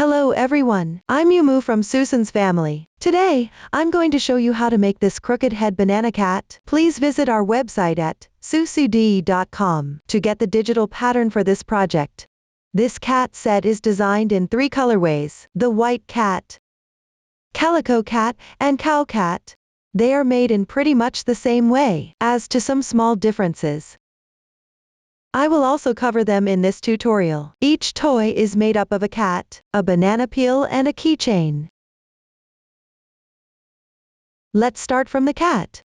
Hello everyone, I'm Yumu from Susan's family. Today, I'm going to show you how to make this crooked head banana cat. Please visit our website at susud.com to get the digital pattern for this project. This cat set is designed in 3 colorways: the white cat, calico cat, and cow cat. They are made in pretty much the same way, as to some small differences. I will also cover them in this tutorial. Each toy is made up of a cat, a banana peel, and a keychain. Let's start from the cat.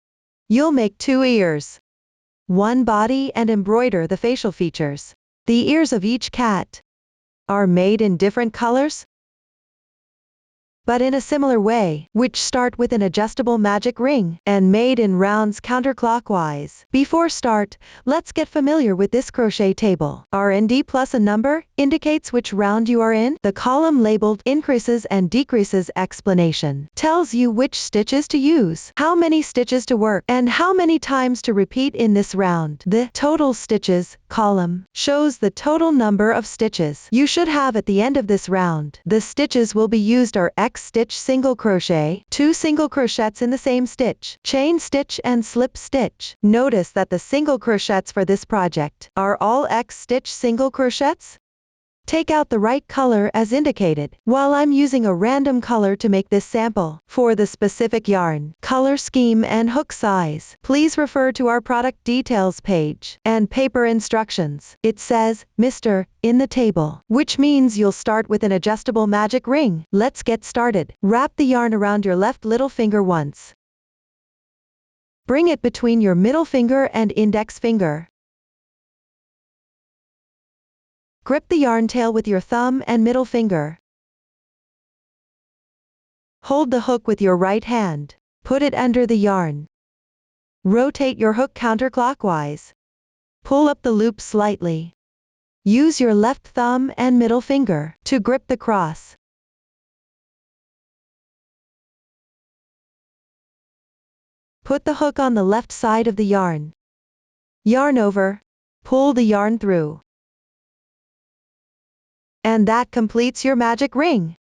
You'll make 2 ears, 1 body, and embroider the facial features. The ears of each cat are made in different colors, but in a similar way, which start with an adjustable magic ring, and made in rounds counterclockwise. Before start, let's get familiar with this crochet table. RND plus a number indicates which round you are in. The column labeled increases and decreases explanation tells you which stitches to use, how many stitches to work, and how many times to repeat in this round. The total stitches column shows the total number of stitches you should have at the end of this round. The stitches will be used are X stitch single crochet, 2 single crochets in the same stitch, chain stitch, and slip stitch. Notice that the single crochets for this project are all X stitch single crochets. Take out the right color as indicated, while I'm using a random color to make this sample. For the specific yarn, color scheme, and hook size, please refer to our product details page and paper instructions. It says Mr. in the table, which means you'll start with an adjustable magic ring. Let's get started. Wrap the yarn around your left little finger once. Bring it between your middle finger and index finger. Grip the yarn tail with your thumb and middle finger. Hold the hook with your right hand. Put it under the yarn. Rotate your hook counterclockwise. Pull up the loop slightly. Use your left thumb and middle finger to grip the cross. Put the hook on the left side of the yarn. Yarn over. Pull the yarn through. And that completes your magic ring.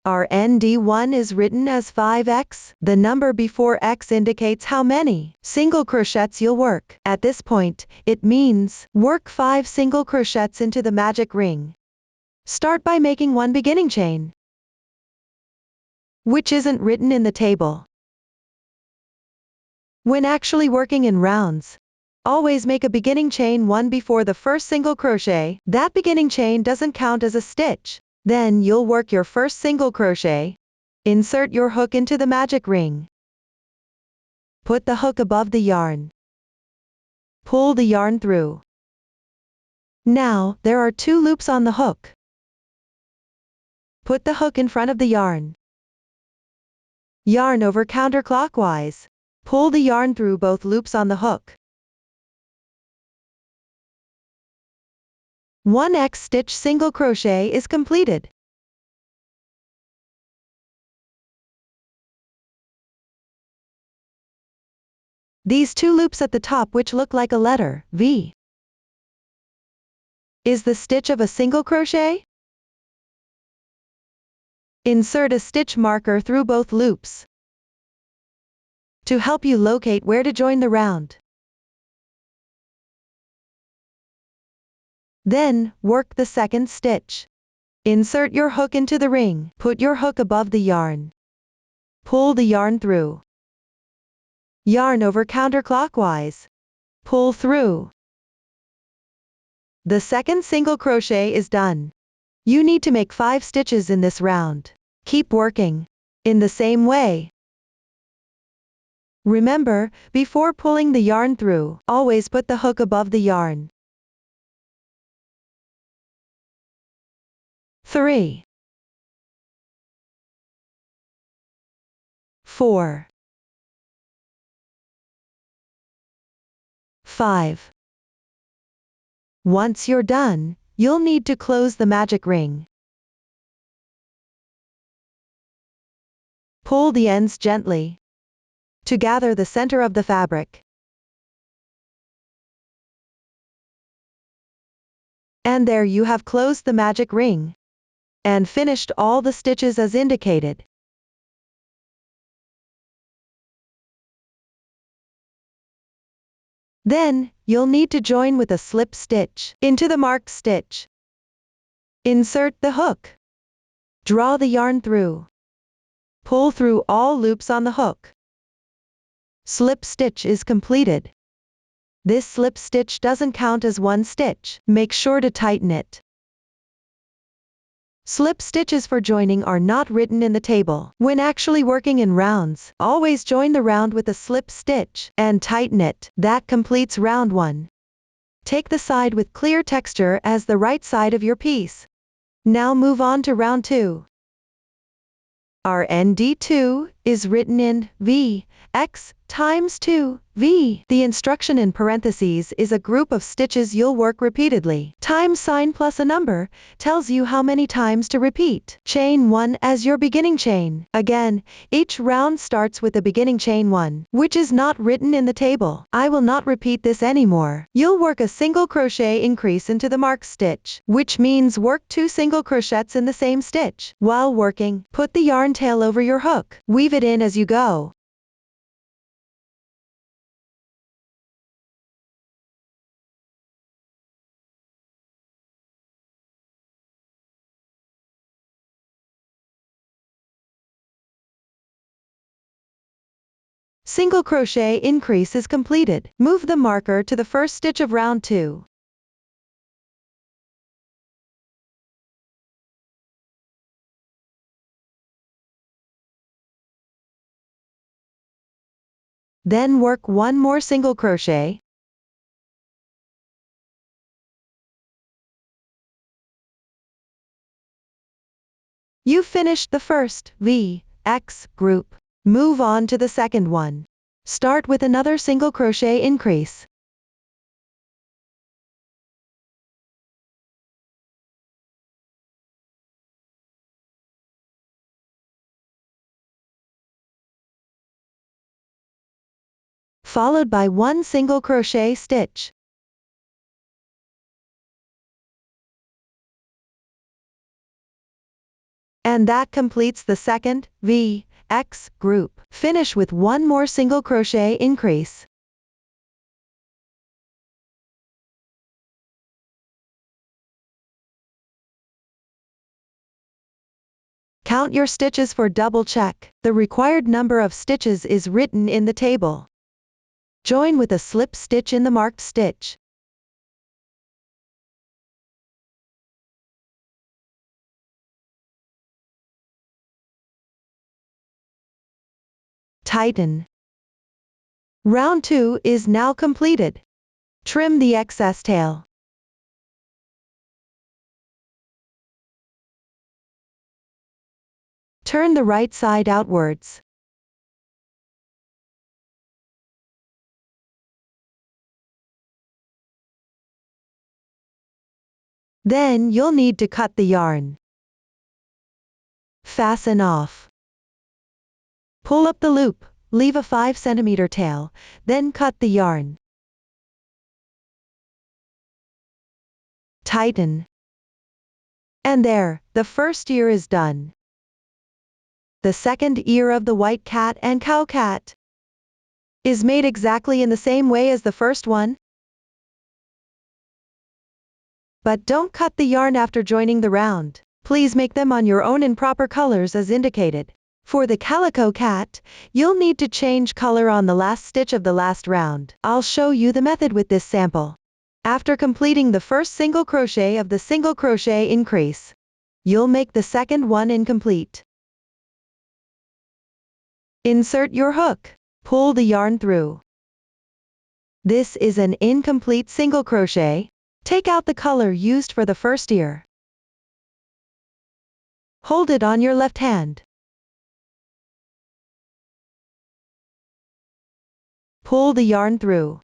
Our ND1 is written as 5x. The number before X indicates how many single crochets you'll work. At this point, it means work 5 single crochets into the magic ring. Start by making 1 beginning chain, which isn't written in the table. When actually working in rounds, always make a beginning chain 1 before the first single crochet. That beginning chain doesn't count as a stitch. Then you'll work your first single crochet. Insert your hook into the magic ring. Put the hook above the yarn. Pull the yarn through. Now, there are 2 loops on the hook. Put the hook in front of the yarn. Yarn over counterclockwise. Pull the yarn through both loops on the hook. 1 X stitch single crochet is completed. These 2 loops at the top, which look like a letter V, is the stitch of a single crochet. Insert a stitch marker through both loops to help you locate where to join the round. Then, work the second stitch. Insert your hook into the ring. Put your hook above the yarn. Pull the yarn through. Yarn over counterclockwise. Pull through. The second single crochet is done. You need to make 5 stitches in this round. Keep working in the same way. Remember, before pulling the yarn through, always put the hook above the yarn. 3, 4, 5. Once you're done, you'll need to close the magic ring. Pull the ends gently to gather the center of the fabric. And there you have closed the magic ring and finished all the stitches as indicated. Then, you'll need to join with a slip stitch into the marked stitch. Insert the hook. Draw the yarn through. Pull through all loops on the hook. Slip stitch is completed. This slip stitch doesn't count as one stitch. Make sure to tighten it. Slip stitches for joining are not written in the table. When actually working in rounds, always join the round with a slip stitch and tighten it. That completes round 1. Take the side with clear texture as the right side of your piece. Now move on to round 2. Our ND2 is written in V, X, times 2, V. The instruction in parentheses is a group of stitches you'll work repeatedly. Times sign plus a number tells you how many times to repeat. Chain 1 as your beginning chain. Again, each round starts with the beginning chain 1, which is not written in the table. I will not repeat this anymore. You'll work a single crochet increase into the marked stitch, which means work 2 single crochets in the same stitch. While working, put the yarn tail over your hook. Weave it in as you go. Single crochet increase is completed. Move the marker to the first stitch of round 2. Then work 1 more single crochet. You finished the first V, X group. Move on to the second one. Start with another single crochet increase. Followed by 1 single crochet stitch. And that completes the second V, X group. Finish with 1 more single crochet increase. Count your stitches for double check. The required number of stitches is written in the table. Join with a slip stitch in the marked stitch. Tighten. Round 2 is now completed. Trim the excess tail. Turn the right side outwards. Then you'll need to cut the yarn. Fasten off. Pull up the loop, leave a 5 cm tail, then cut the yarn. Tighten. And there, the first ear is done. The second ear of the white cat and cow cat is made exactly in the same way as the first one. But don't cut the yarn after joining the round. Please make them on your own in proper colors as indicated. For the calico cat, you'll need to change color on the last stitch of the last round. I'll show you the method with this sample. After completing the first single crochet of the single crochet increase, you'll make the second one incomplete. Insert your hook. Pull the yarn through. This is an incomplete single crochet. Take out the color used for the first ear. Hold it on your left hand. Pull the yarn through.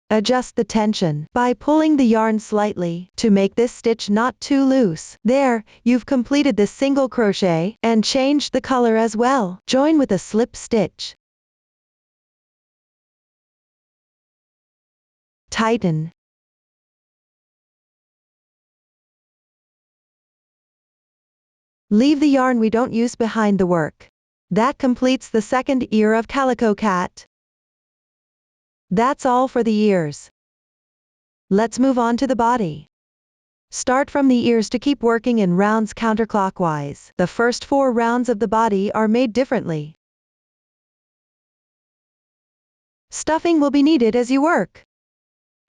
Adjust the tension by pulling the yarn slightly to make this stitch not too loose. There, you've completed this single crochet and changed the color as well. Join with a slip stitch. Tighten. Leave the yarn we don't use behind the work. That completes the second ear of Calico Cat. That's all for the ears. Let's move on to the body. Start from the ears to keep working in rounds counterclockwise. The first 4 rounds of the body are made differently. Stuffing will be needed as you work.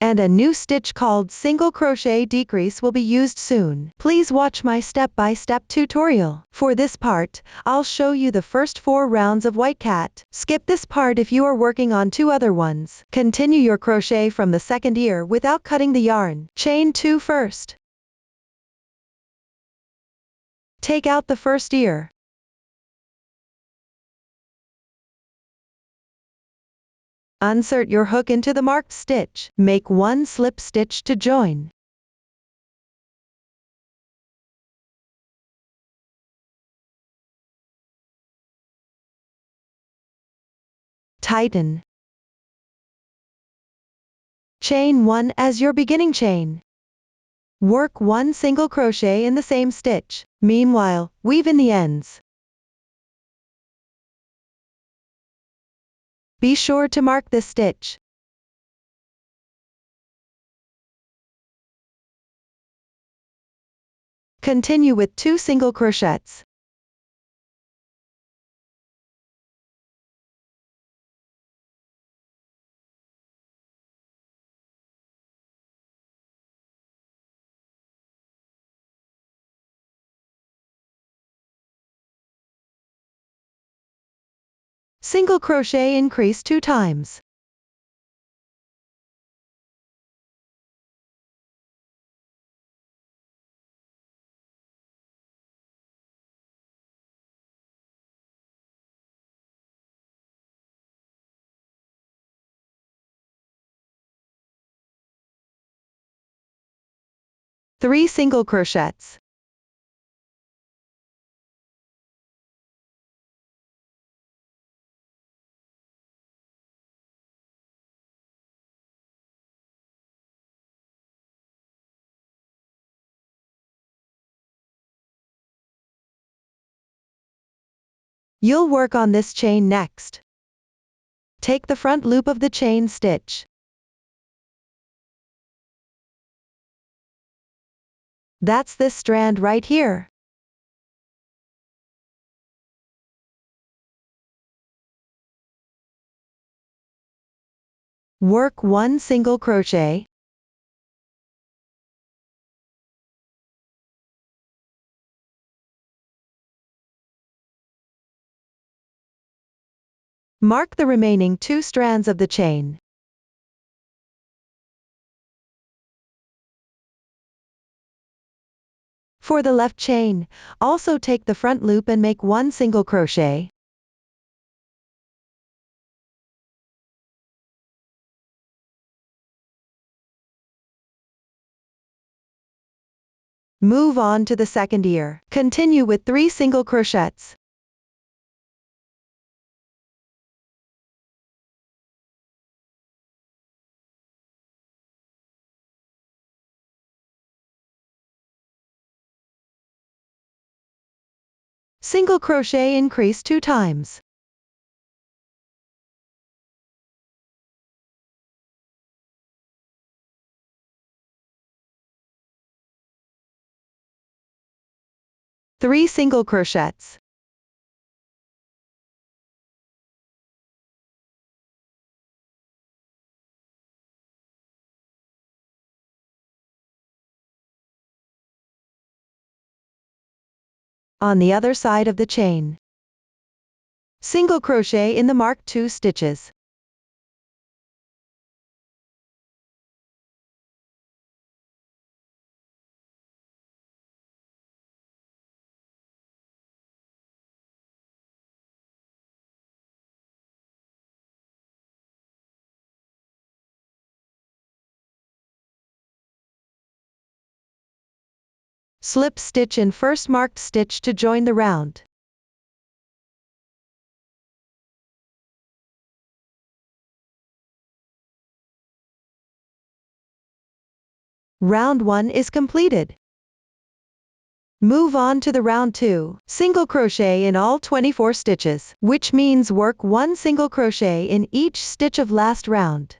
And a new stitch called single crochet decrease will be used soon. Please watch my step-by-step tutorial. For this part, I'll show you the first 4 rounds of white cat. Skip this part if you are working on 2 other ones. Continue your crochet from the second ear without cutting the yarn. Chain 2 first. Take out the first ear. Insert your hook into the marked stitch. Make 1 slip stitch to join. Tighten. Chain 1 as your beginning chain. Work 1 single crochet in the same stitch. Meanwhile, weave in the ends. Be sure to mark this stitch. Continue with 2 single crochets. Single crochet increase 2 times. Three single crochets. You'll work on this chain next. Take the front loop of the chain stitch. That's this strand right here. Work 1 single crochet. Mark the remaining 2 strands of the chain. For the left chain, also take the front loop and make 1 single crochet. Move on to the second ear. Continue with 3 single crochets. Single crochet increase 2 times. Three single crochets. On the other side of the chain. Single crochet in the marked 2 stitches. Slip stitch in first marked stitch to join the round. Round 1 is completed. Move on to the round 2. Single crochet in all 24 stitches, which means work 1 single crochet in each stitch of last round.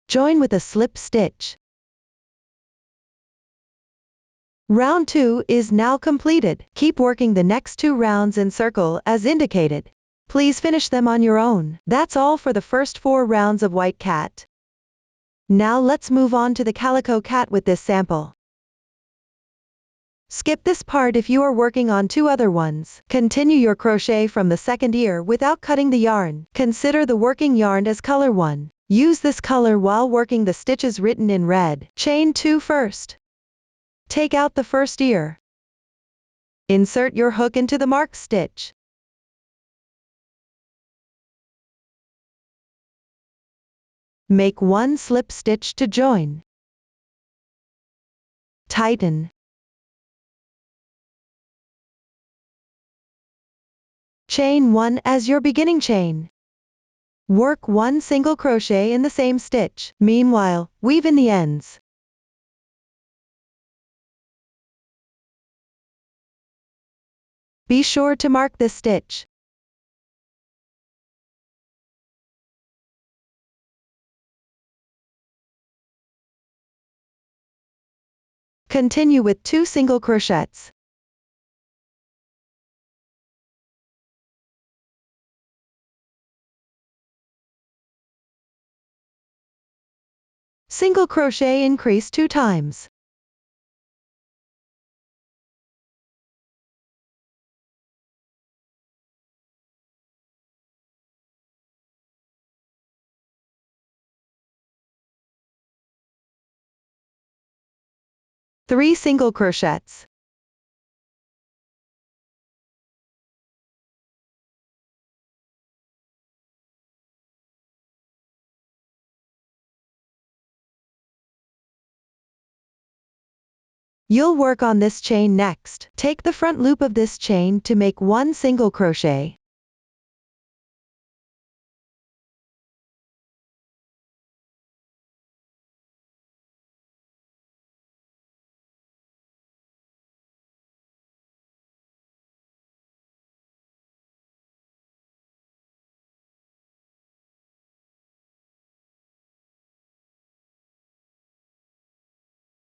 Join with a slip stitch. Round 2 is now completed. Keep working the next 2 rounds in circle as indicated. Please finish them on your own. That's all for the first 4 rounds of white cat. Now let's move on to the calico cat with this sample. Skip this part if you are working on 2 other ones. Continue your crochet from the second ear without cutting the yarn. Consider the working yarn as color 1. Use this color while working the stitches written in red. Chain 2 first. Take out the first ear. Insert your hook into the marked stitch. Make 1 slip stitch to join. Tighten. Chain 1 as your beginning chain. Work 1 single crochet in the same stitch. Meanwhile, weave in the ends. Be sure to mark this stitch. Continue with 2 single crochets. Single crochet increase 2 times. Three single crochets. You'll work on this chain next. Take the front loop of this chain to make 1 single crochet.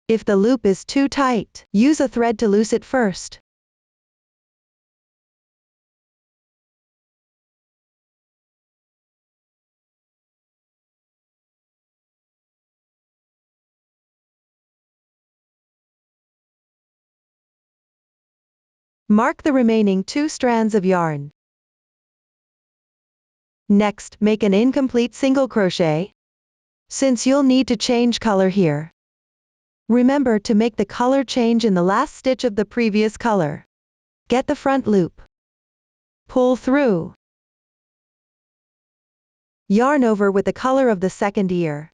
If the loop is too tight, use a thread to loose it first. Mark the remaining 2 strands of yarn. Next, make an incomplete single crochet, since you'll need to change color here. Remember to make the color change in the last stitch of the previous color. Get the front loop. Pull through. Yarn over with the color of the second ear.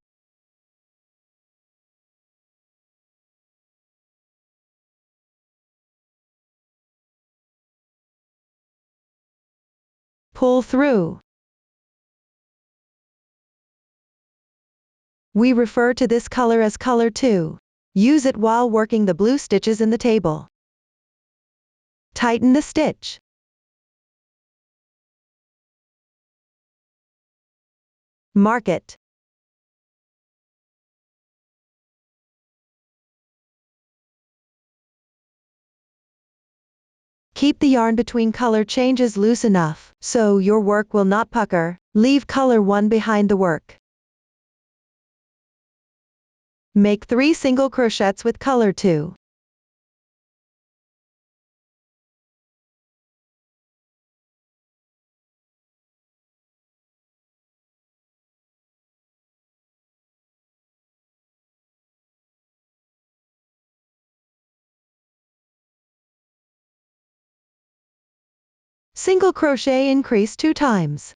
Pull through. We refer to this color as color 2. Use it while working the blue stitches in the table. Tighten the stitch. Mark it. Keep the yarn between color changes loose enough, so your work will not pucker. Leave color 1 behind the work. Make 3 single crochets with color 2. Single crochet increase 2 times.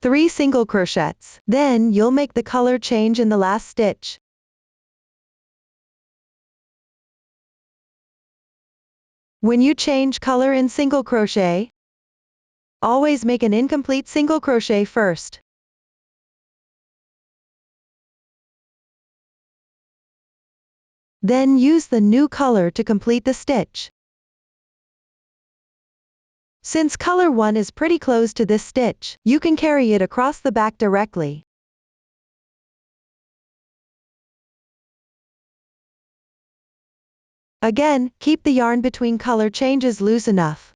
3 single crochets. Then you'll make the color change in the last stitch. When you change color in single crochet, always make an incomplete single crochet first. Then use the new color to complete the stitch. Since color 1 is pretty close to this stitch, you can carry it across the back directly. Again, keep the yarn between color changes loose enough.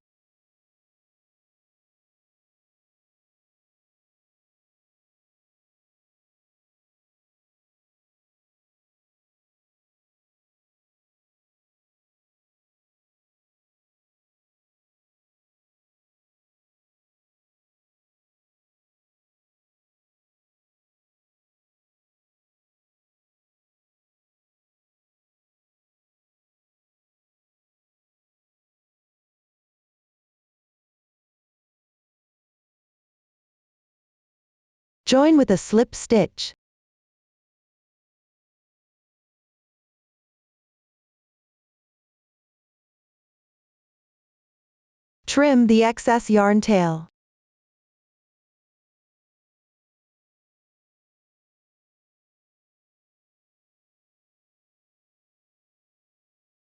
Join with a slip stitch. Trim the excess yarn tail.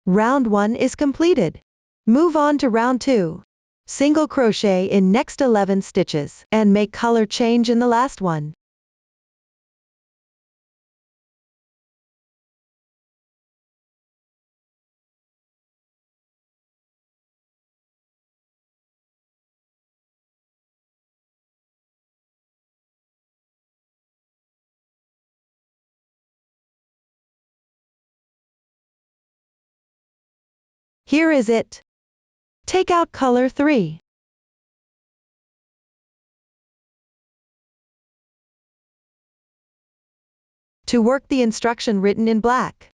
Round 1 is completed. Move on to round 2. Single crochet in next 11 stitches, and make color change in the last one. Here is it. Take out color 3. To work the instruction written in black,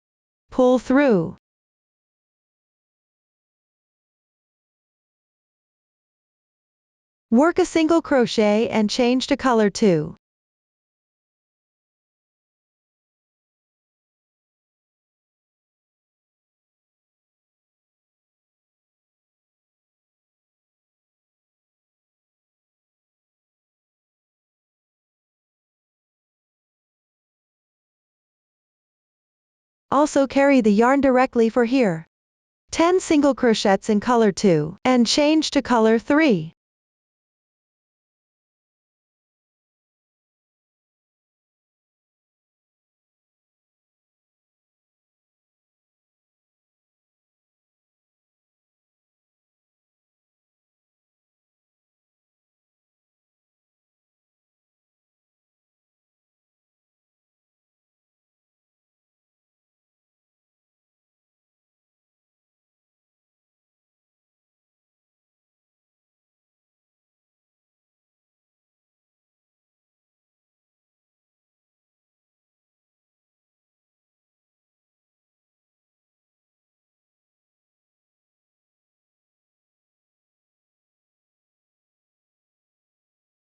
pull through. Work a single crochet and change to color 2. Also carry the yarn directly for here. 10 single crochets in color 2, and change to color 3.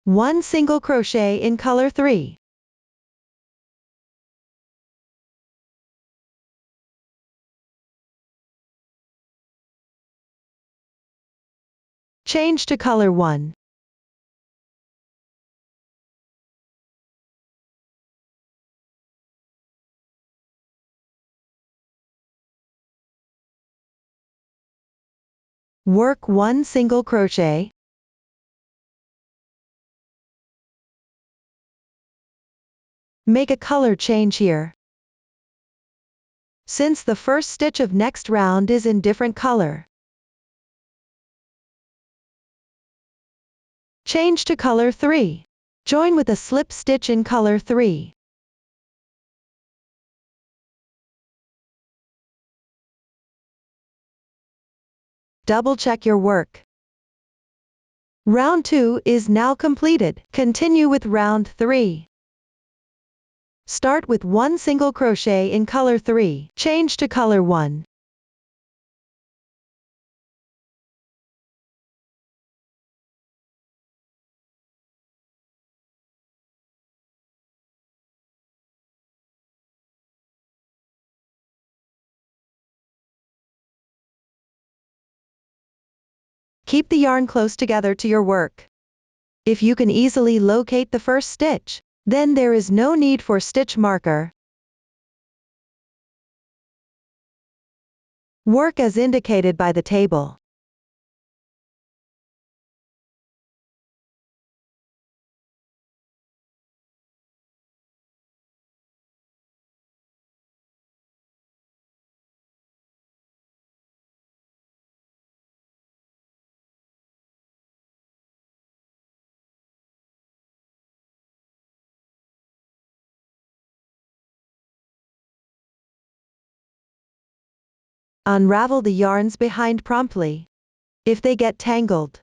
One single crochet in color 3. Change to color 1. Work 1 single crochet. Make a color change here. Since the first stitch of next round is in different color, change to color 3. Join with a slip stitch in color 3. Double check your work. Round 2 is now completed. Continue with round 3. Start with 1 single crochet in color 3. Change to color 1. Keep the yarn close together to your work. If you can easily locate the first stitch, then there is no need for stitch marker. Work as indicated by the table. Unravel the yarns behind promptly. If they get tangled,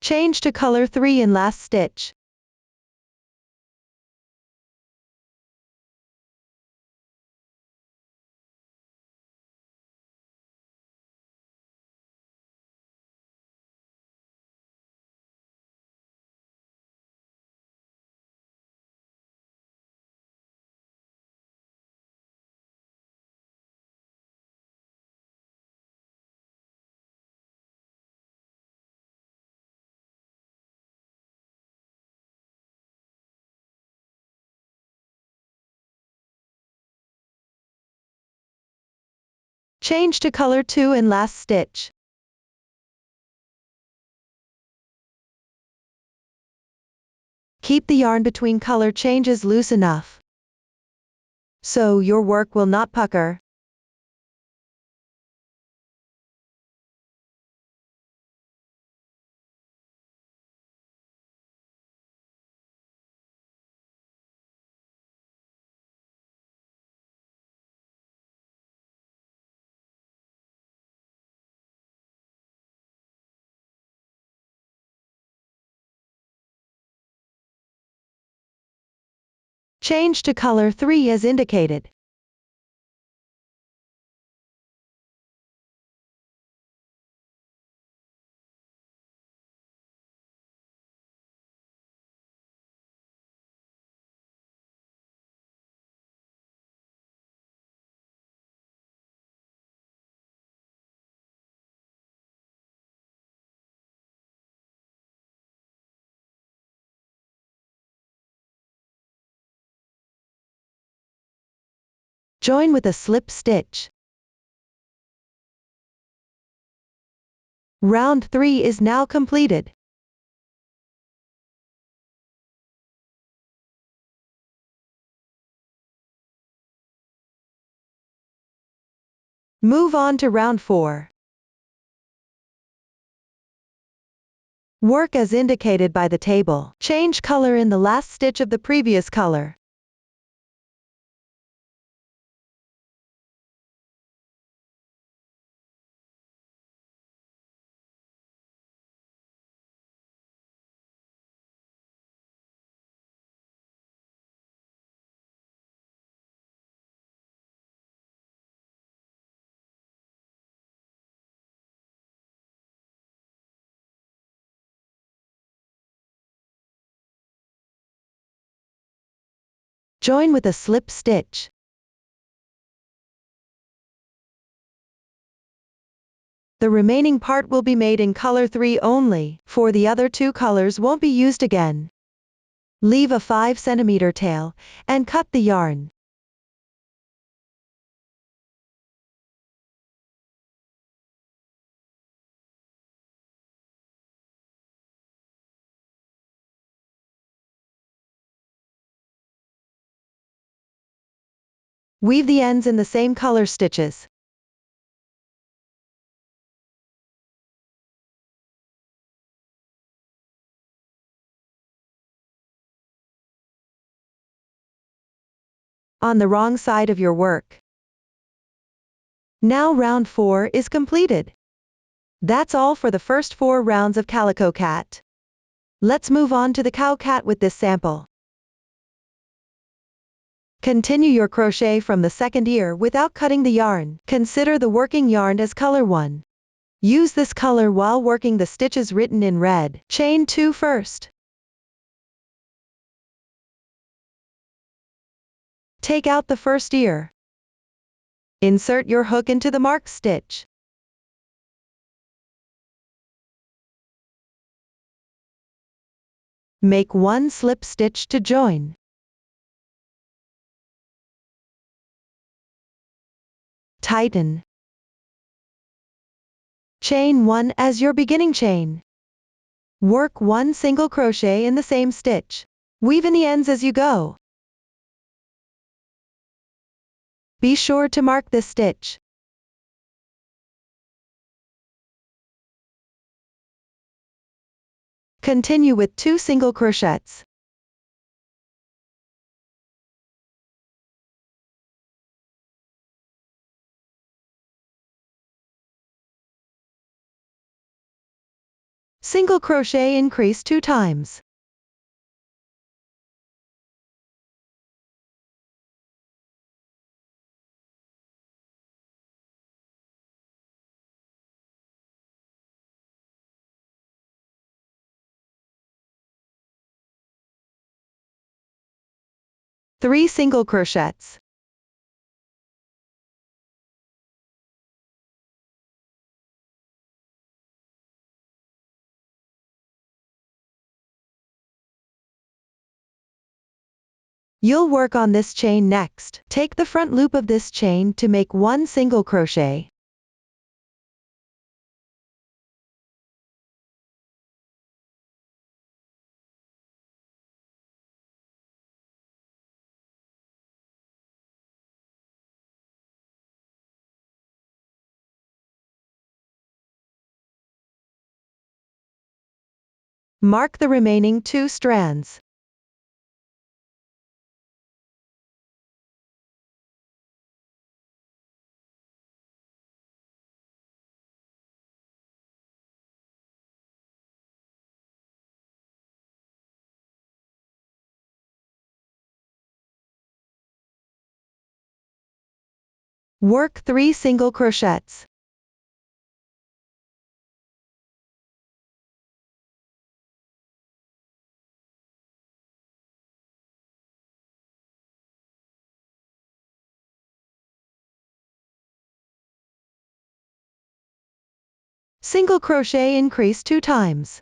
change to color 3 in last stitch. Change to color 2 in last stitch. Keep the yarn between color changes loose enough, so your work will not pucker. Change to color 3 as indicated. Join with a slip stitch. Round 3 is now completed. Move on to round 4. Work as indicated by the table. Change color in the last stitch of the previous color. Join with a slip stitch. The remaining part will be made in color 3 only, for the other 2 colors won't be used again. Leave a 5 cm tail, and cut the yarn. Weave the ends in the same color stitches. On the wrong side of your work. Now round 4 is completed. That's all for the first 4 rounds of Calico Cat. Let's move on to the Cow Cat with this sample. Continue your crochet from the second ear without cutting the yarn. Consider the working yarn as color 1. Use this color while working the stitches written in red. Chain 2 first. Take out the first ear. Insert your hook into the marked stitch. Make one slip stitch to join. Tighten. Chain 1 as your beginning chain. Work 1 single crochet in the same stitch. Weave in the ends as you go. Be sure to mark this stitch. Continue with 2 single crochets. Single crochet increase 2 times. Three single crochets. You'll work on this chain next. Take the front loop of this chain to make 1 single crochet. Mark the remaining 2 strands. Work 3 single crochets. Single crochet increase 2 times.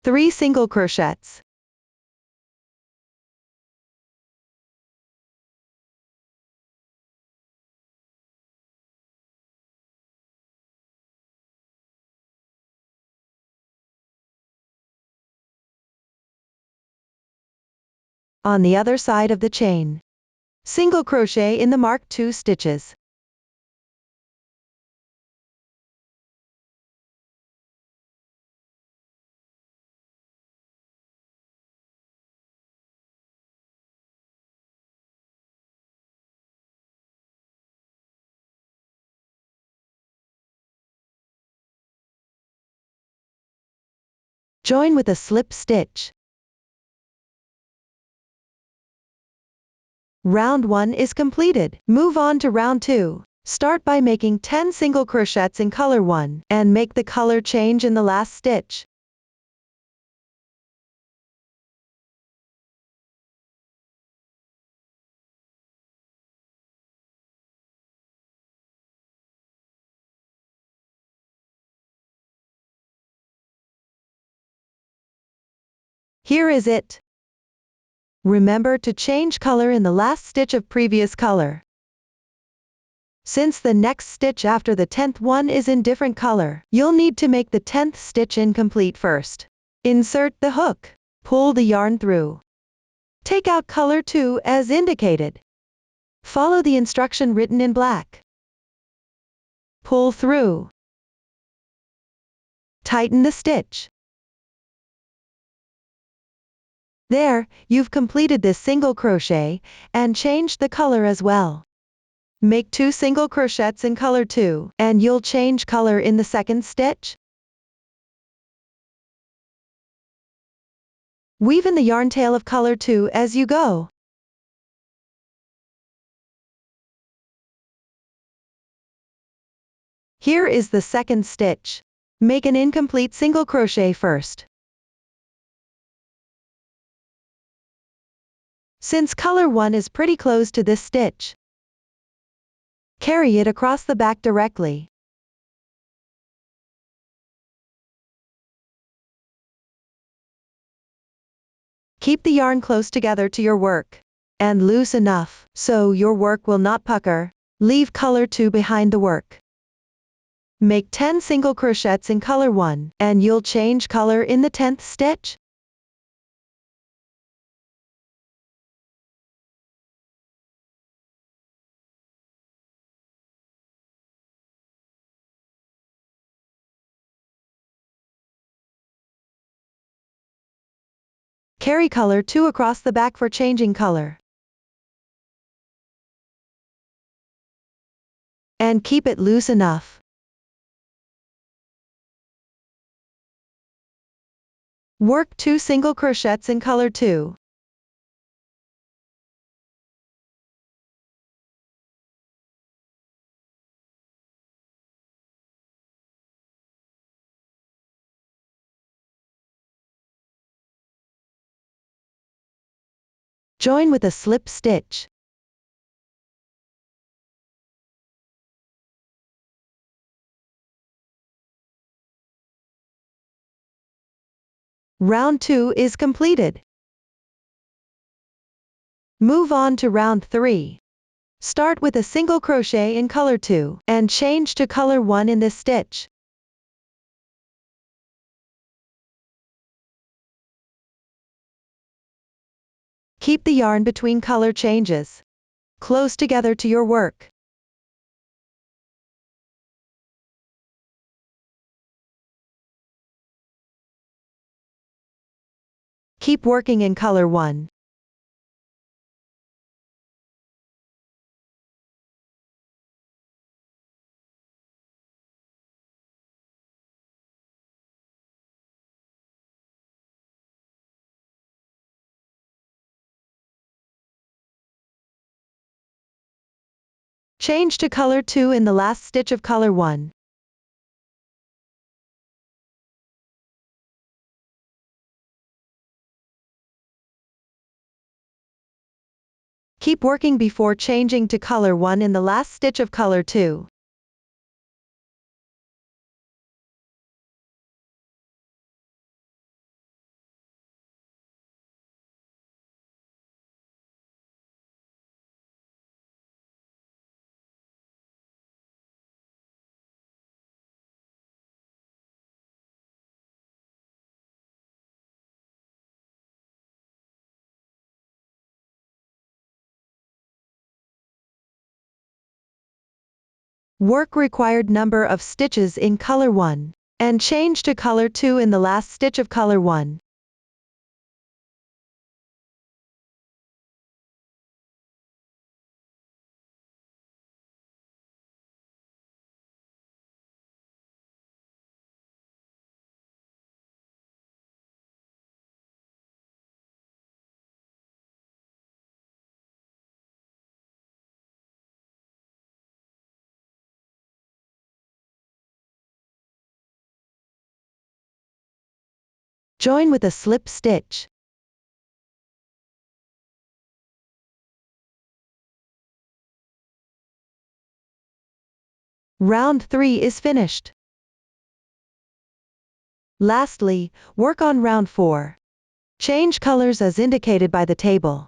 Three single crochets. On the other side of the chain. Single crochet in the marked 2 stitches. Join with a slip stitch. Round 1 is completed. Move on to round 2. Start by making 10 single crochets in color 1, and make the color change in the last stitch. Here is it. Remember to change color in the last stitch of previous color. Since the next stitch after the 10th one is in different color, you'll need to make the 10th stitch incomplete first. Insert the hook. Pull the yarn through. Take out color 2 as indicated. Follow the instruction written in black. Pull through. Tighten the stitch. There, you've completed this single crochet, and changed the color as well. Make 2 single crochets in color 2, and you'll change color in the second stitch. Weave in the yarn tail of color 2 as you go. Here is the second stitch. Make an incomplete single crochet first. Since color 1 is pretty close to this stitch, carry it across the back directly. Keep the yarn close together to your work, and loose enough so your work will not pucker. Leave color 2 behind the work. Make 10 single crochets in color 1, and you'll change color in the 10th stitch. Carry color 2 across the back for changing color. And keep it loose enough. Work 2 single crochets in color 2. Join with a slip stitch. Round 2 is completed. Move on to round 3. Start with a single crochet in color 2, and change to color 1 in this stitch. Keep the yarn between color changes close together to your work. Keep working in color 1. Change to color 2 in the last stitch of color 1. Keep working before changing to color 1 in the last stitch of color 2. Work required number of stitches in color 1, and change to color 2 in the last stitch of color 1. Join with a slip stitch. Round 3 is finished. Lastly, work on round 4. Change colors as indicated by the table.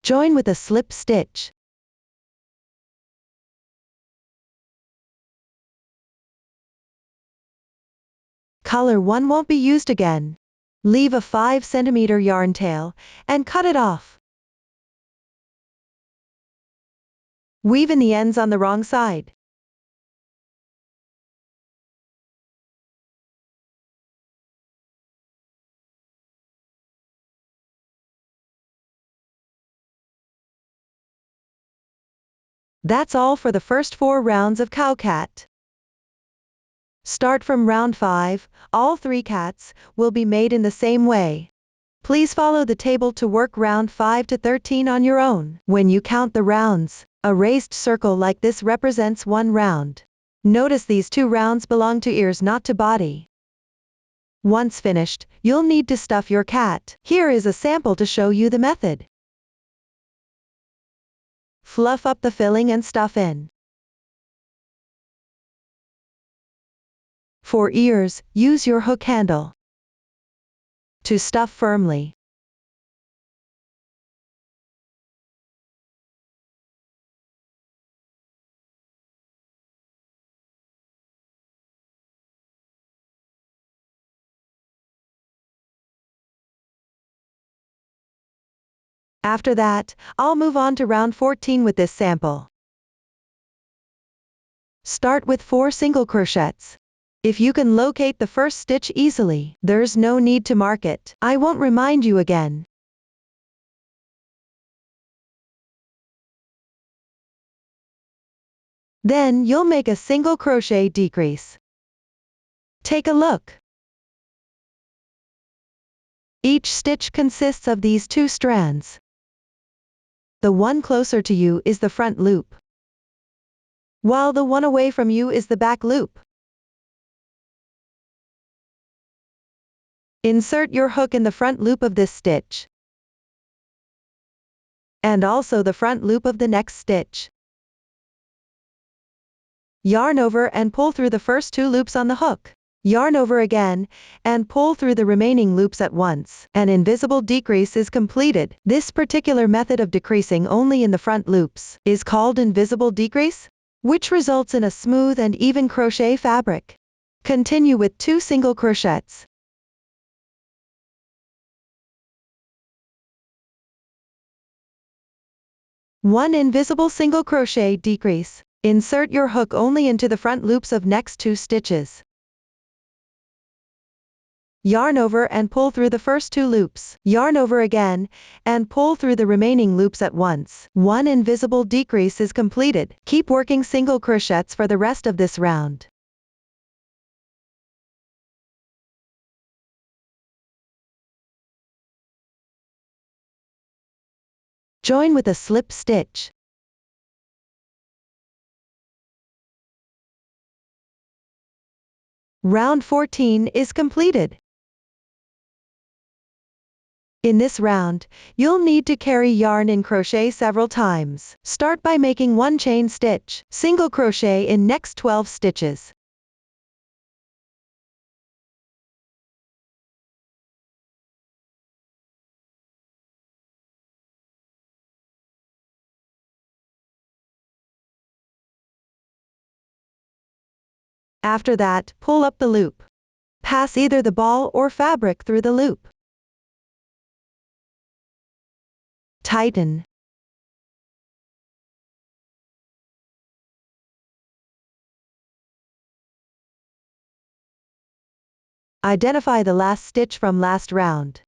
Join with a slip stitch. Color 1 won't be used again. Leave a 5 cm yarn tail, and cut it off. Weave in the ends on the wrong side. That's all for the first 4 rounds of cow cat. Start from round 5, all 3 cats will be made in the same way. Please follow the table to work round 5 to 13 on your own. When you count the rounds, a raised circle like this represents 1 round. Notice these 2 rounds belong to ears, not to body. Once finished, you'll need to stuff your cat. Here is a sample to show you the method. Fluff up the filling and stuff in. For ears, use your hook handle to stuff firmly. After that, I'll move on to round 14 with this sample. Start with 4 single crochets. If you can locate the first stitch easily, there's no need to mark it. I won't remind you again. Then you'll make a single crochet decrease. Take a look. Each stitch consists of these 2 strands. The one closer to you is the front loop, while the one away from you is the back loop. Insert your hook in the front loop of this stitch, and also the front loop of the next stitch. Yarn over and pull through the first 2 loops on the hook. Yarn over again, and pull through the remaining loops at once. An invisible decrease is completed. This particular method of decreasing only in the front loops is called invisible decrease, which results in a smooth and even crochet fabric. Continue with 2 single crochets. One invisible single crochet decrease. Insert your hook only into the front loops of next 2 stitches. Yarn over and pull through the first 2 loops. Yarn over again, and pull through the remaining loops at once. One invisible decrease is completed. Keep working single crochets for the rest of this round. Join with a slip stitch. Round 14 is completed. In this round, you'll need to carry yarn in crochet several times. Start by making 1 chain stitch, single crochet in next 12 stitches. After that, pull up the loop. Pass either the ball or fabric through the loop. Tighten. Identify the last stitch from last round.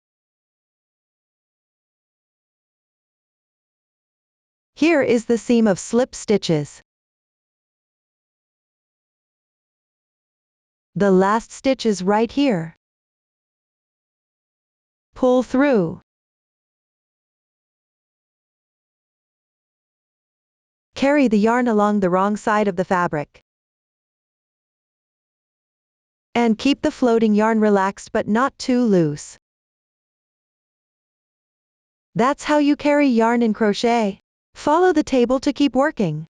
Here is the seam of slip stitches. The last stitch is right here. Pull through. Carry the yarn along the wrong side of the fabric. And keep the floating yarn relaxed but not too loose. That's how you carry yarn in crochet. Follow the table to keep working.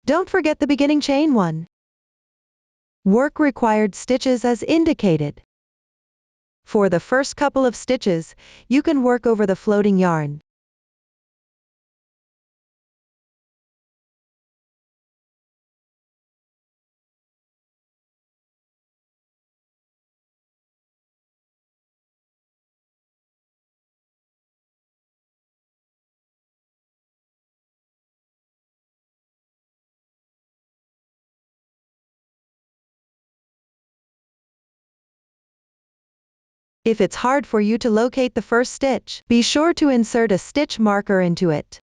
Don't forget the beginning chain 1. Work required stitches as indicated. For the first couple of stitches, you can work over the floating yarn. If it's hard for you to locate the first stitch, be sure to insert a stitch marker into it.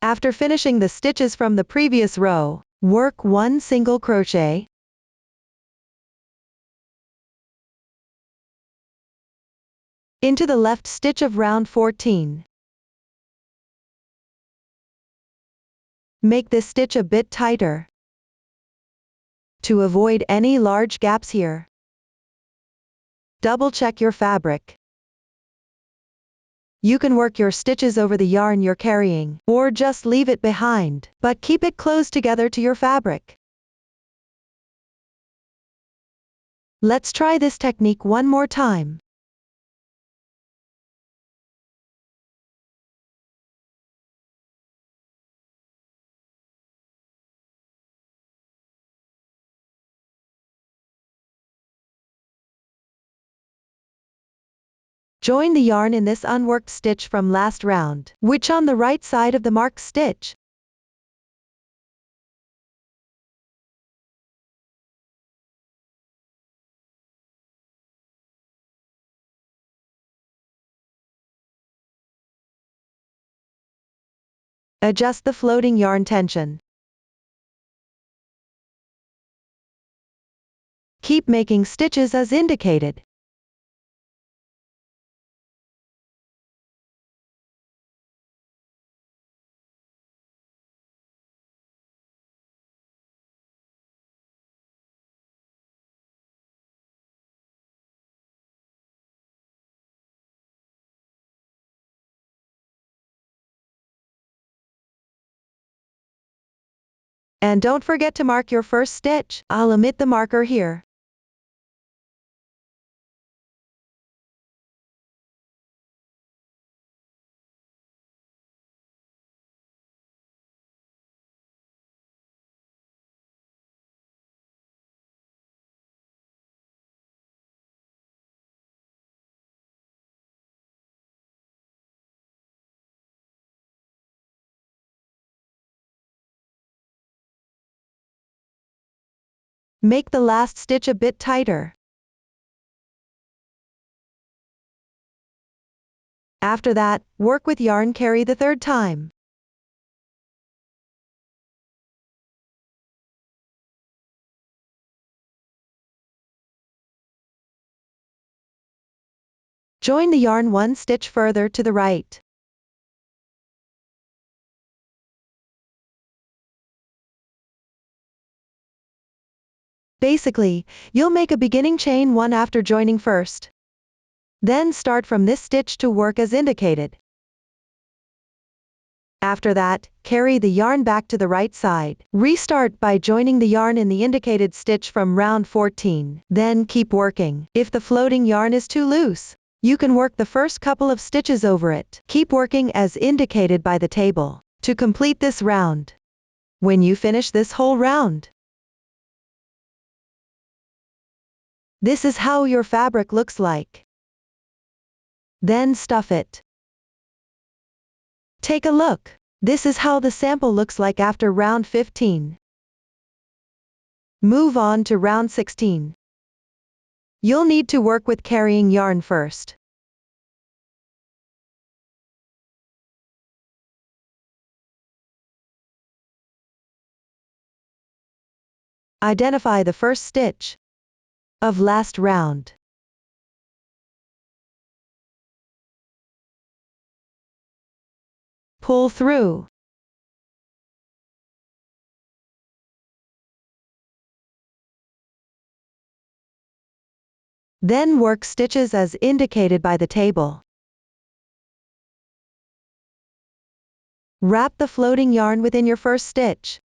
After finishing the stitches from the previous row, work one single crochet into the left stitch of round 14. Make this stitch a bit tighter to avoid any large gaps here. Double check your fabric. You can work your stitches over the yarn you're carrying, or just leave it behind, but keep it close together to your fabric. Let's try this technique one more time. Join the yarn in this unworked stitch from last round, which on the right side of the marked stitch. Adjust the floating yarn tension. Keep making stitches as indicated. And don't forget to mark your first stitch. I'll omit the marker here. Make the last stitch a bit tighter. After that, work with yarn carry the third time. Join the yarn one stitch further to the right. Basically, you'll make a beginning chain 1 after joining first. Then start from this stitch to work as indicated. After that, carry the yarn back to the right side. Restart by joining the yarn in the indicated stitch from round 14. Then keep working. If the floating yarn is too loose, you can work the first couple of stitches over it. Keep working as indicated by the table to complete this round. When you finish this whole round, this is how your fabric looks like. Then stuff it. Take a look. This is how the sample looks like after round 15. Move on to round 16. You'll need to work with carrying yarn first. Identify the first stitch of last round. pull through. Then work stitches as indicated by the table. Wrap the floating yarn within your first stitch.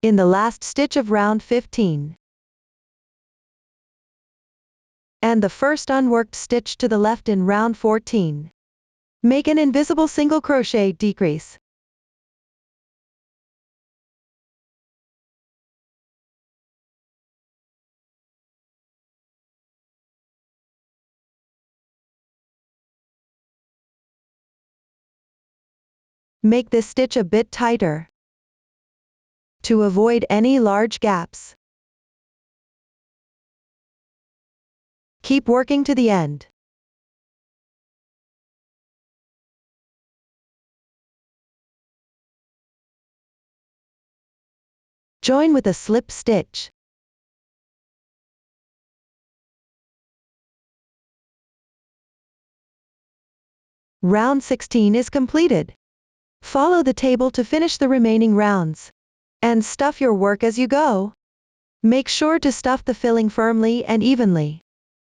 In the last stitch of round 15. And the first unworked stitch to the left in round 14. Make an invisible single crochet decrease. Make this stitch a bit tighter to avoid any large gaps. Keep working to the end. Join with a slip stitch. Round 16 is completed. Follow the table to finish the remaining rounds. And stuff your work as you go. Make sure to stuff the filling firmly and evenly.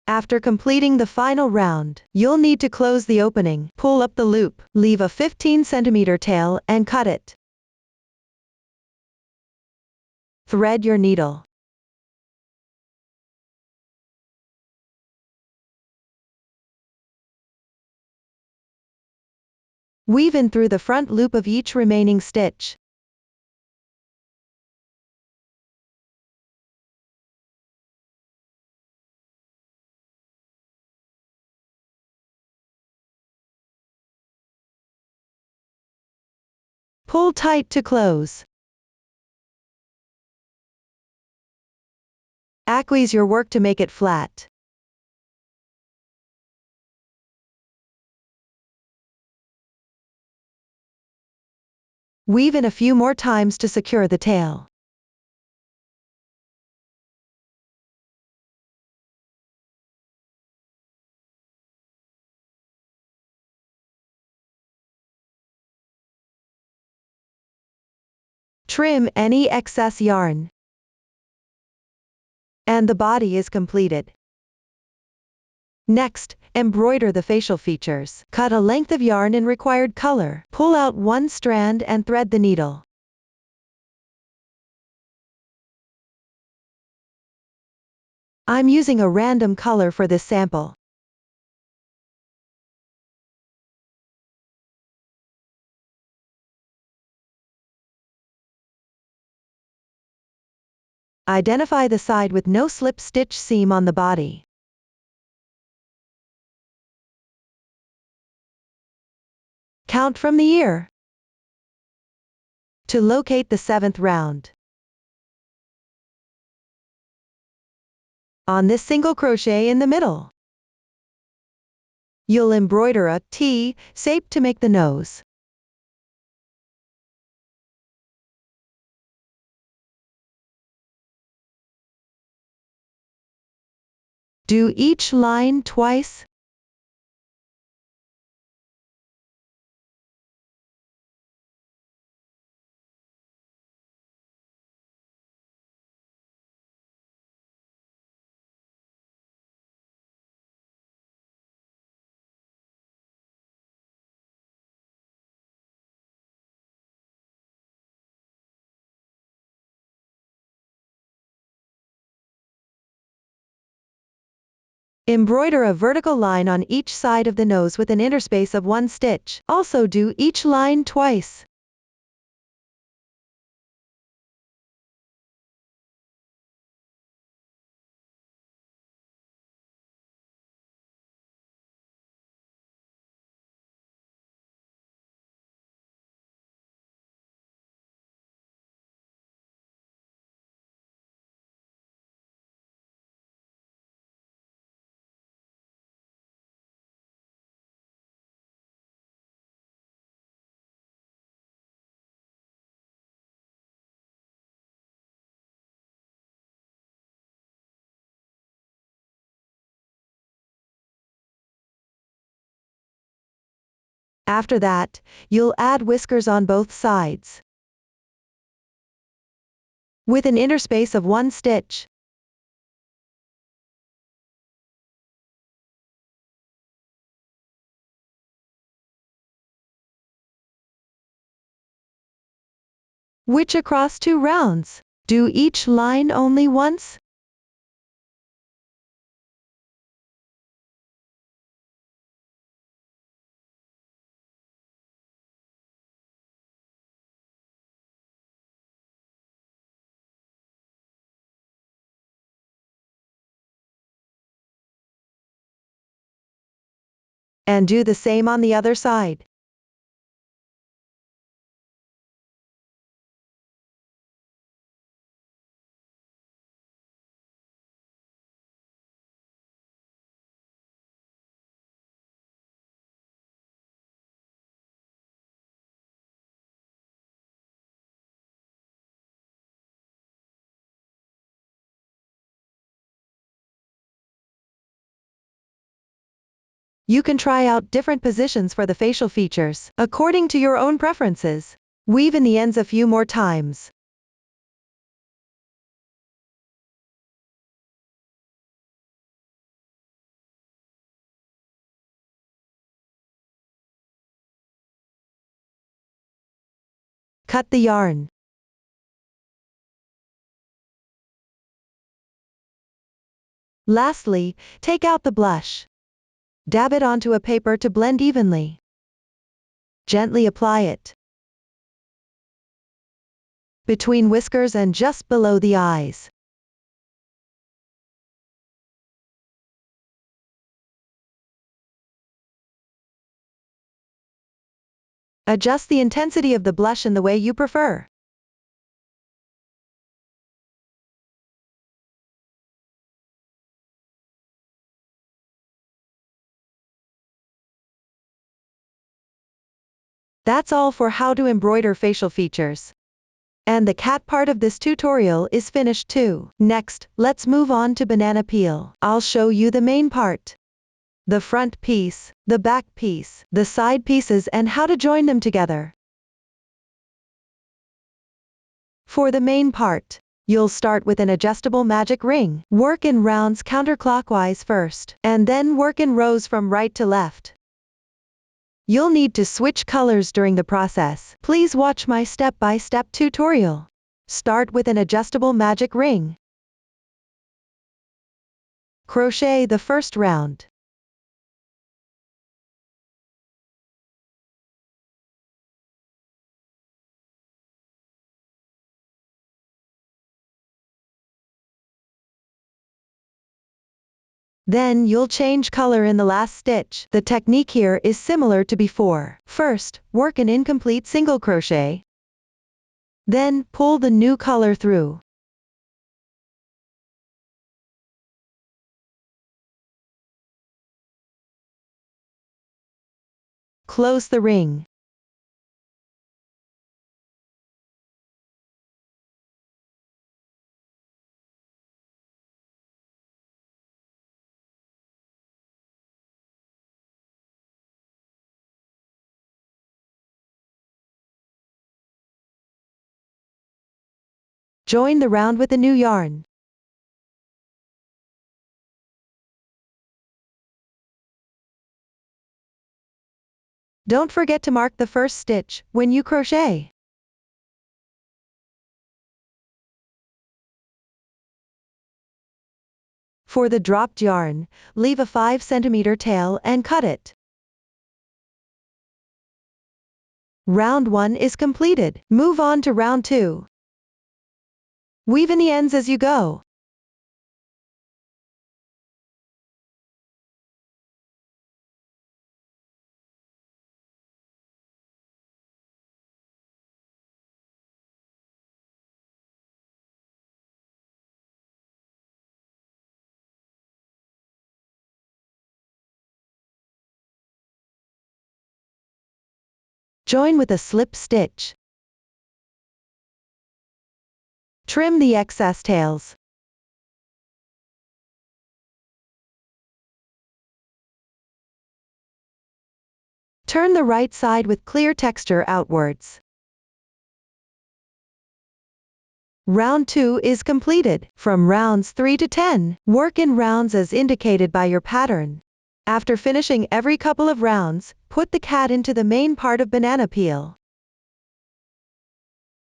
After completing the final round, you'll need to close the opening, pull up the loop, leave a 15 cm tail and cut it. Thread your needle. Weave in through the front loop of each remaining stitch. Pull tight to close. Acquiesce your work to make it flat. Weave in a few more times to secure the tail. Trim any excess yarn. And the body is completed. Next, embroider the facial features. Cut a length of yarn in required color. Pull out one strand and thread the needle. I'm using a random color for this sample. Identify the side with no slip stitch seam on the body. Count from the ear. To locate the 7th round. On this single crochet in the middle, you'll embroider a T shape to make the nose. Do each line twice. Embroider a vertical line on each side of the nose with an interspace of 1 stitch. Also do each line twice. After that, you'll add whiskers on both sides, with an inner space of 1 stitch. Which across 2 rounds. Do each line only once. And do the same on the other side. You can try out different positions for the facial features, according to your own preferences. Weave in the ends a few more times. Cut the yarn. Lastly, take out the blush. Dab it onto a paper to blend evenly. Gently apply it between whiskers and just below the eyes. Adjust the intensity of the blush in the way you prefer. That's all for how to embroider facial features. And the cat part of this tutorial is finished too. Next, let's move on to banana peel. I'll show you the main part. The front piece, the back piece, the side pieces and how to join them together. For the main part, you'll start with an adjustable magic ring. Work in rounds counterclockwise first, and then work in rows from right to left. You'll need to switch colors during the process. Please watch my step-by-step tutorial. Start with an adjustable magic ring. Crochet the first round. Then you'll change color in the last stitch. The technique here is similar to before. First, work an incomplete single crochet. Then, pull the new color through. Close the ring. Join the round with the new yarn. Don't forget to mark the first stitch when you crochet. For the dropped yarn, leave a 5 cm tail and cut it. Round 1 is completed. Move on to round 2. Weave in the ends as you go. Join with a slip stitch. Trim the excess tails. Turn the right side with clear texture outwards. Round 2 is completed. From rounds 3 to 10, work in rounds as indicated by your pattern. After finishing every couple of rounds, put the cat into the main part of banana peel.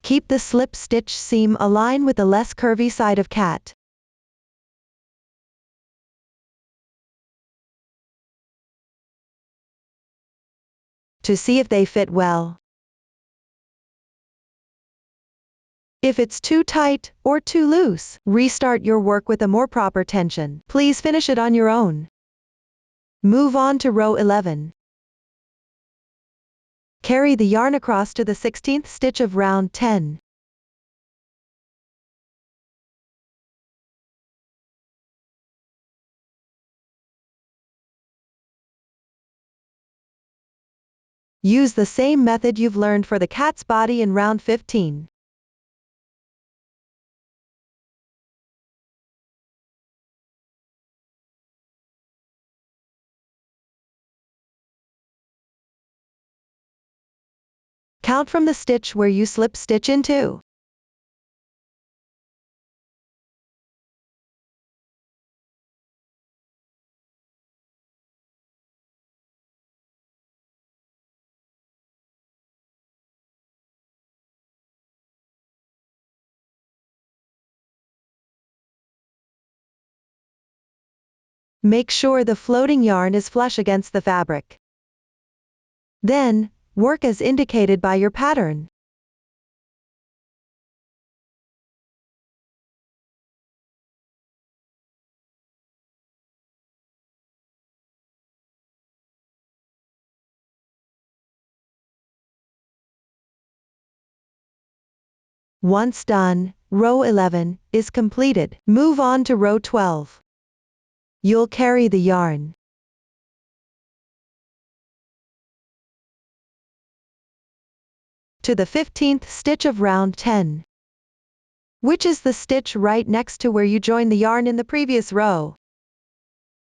Keep the slip stitch seam aligned with the less curvy side of cat. To see if they fit well. If it's too tight or too loose, restart your work with a more proper tension. Please finish it on your own. Move on to row 11. Carry the yarn across to the 16th stitch of round 10. Use the same method you've learned for the cat's body in round 15. Count from the stitch where you slip stitch into. Make sure the floating yarn is flush against the fabric. Then, work as indicated by your pattern. Once done, row 11 is completed. Move on to row 12. You'll carry the yarn to the 15th stitch of round 10, which is the stitch right next to where you joined the yarn in the previous row.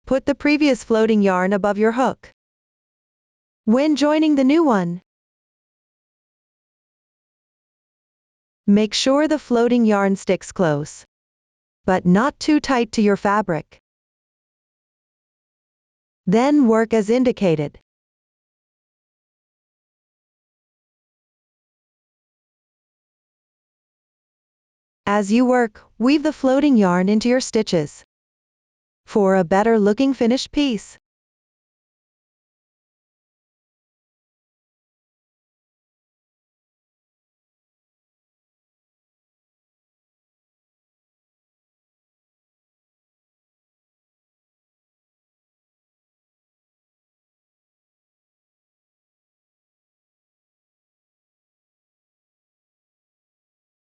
Put the previous floating yarn above your hook. When joining the new one, make sure the floating yarn sticks close, but not too tight to your fabric. Then work as indicated. As you work, weave the floating yarn into your stitches for a better looking finished piece.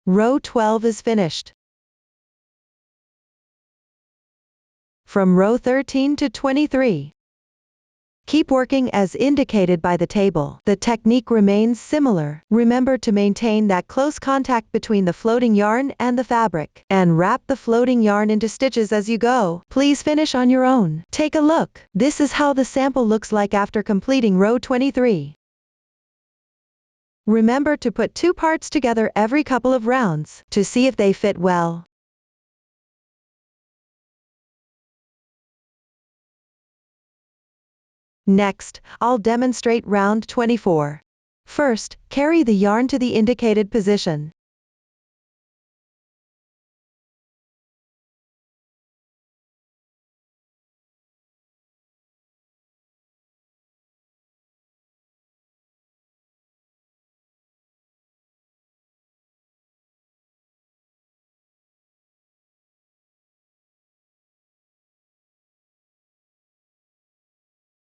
Row 12 is finished. From row 13 to 23. Keep working as indicated by the table. The technique remains similar. Remember to maintain that close contact between the floating yarn and the fabric, and wrap the floating yarn into stitches as you go. Please finish on your own. Take a look. This is how the sample looks like after completing row 23. Remember to put two parts together every couple of rounds to see if they fit well. Next, I'll demonstrate round 24. First, carry the yarn to the indicated position.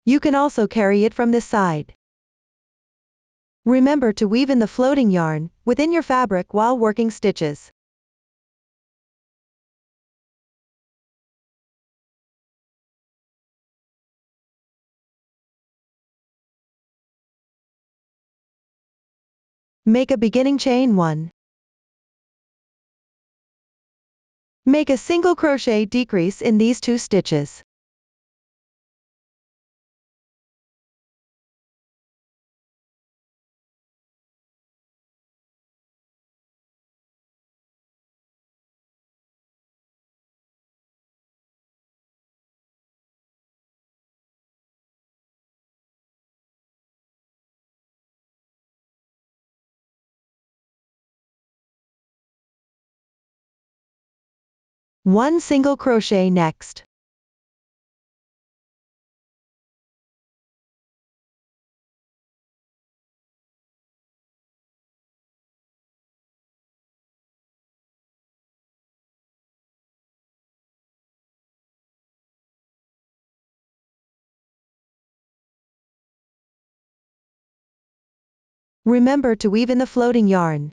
You can also carry it from this side. Remember to weave in the floating yarn within your fabric while working stitches. Make a beginning chain 1. Make a single crochet decrease in these 2 stitches. 1 single crochet next. Remember to weave in the floating yarn.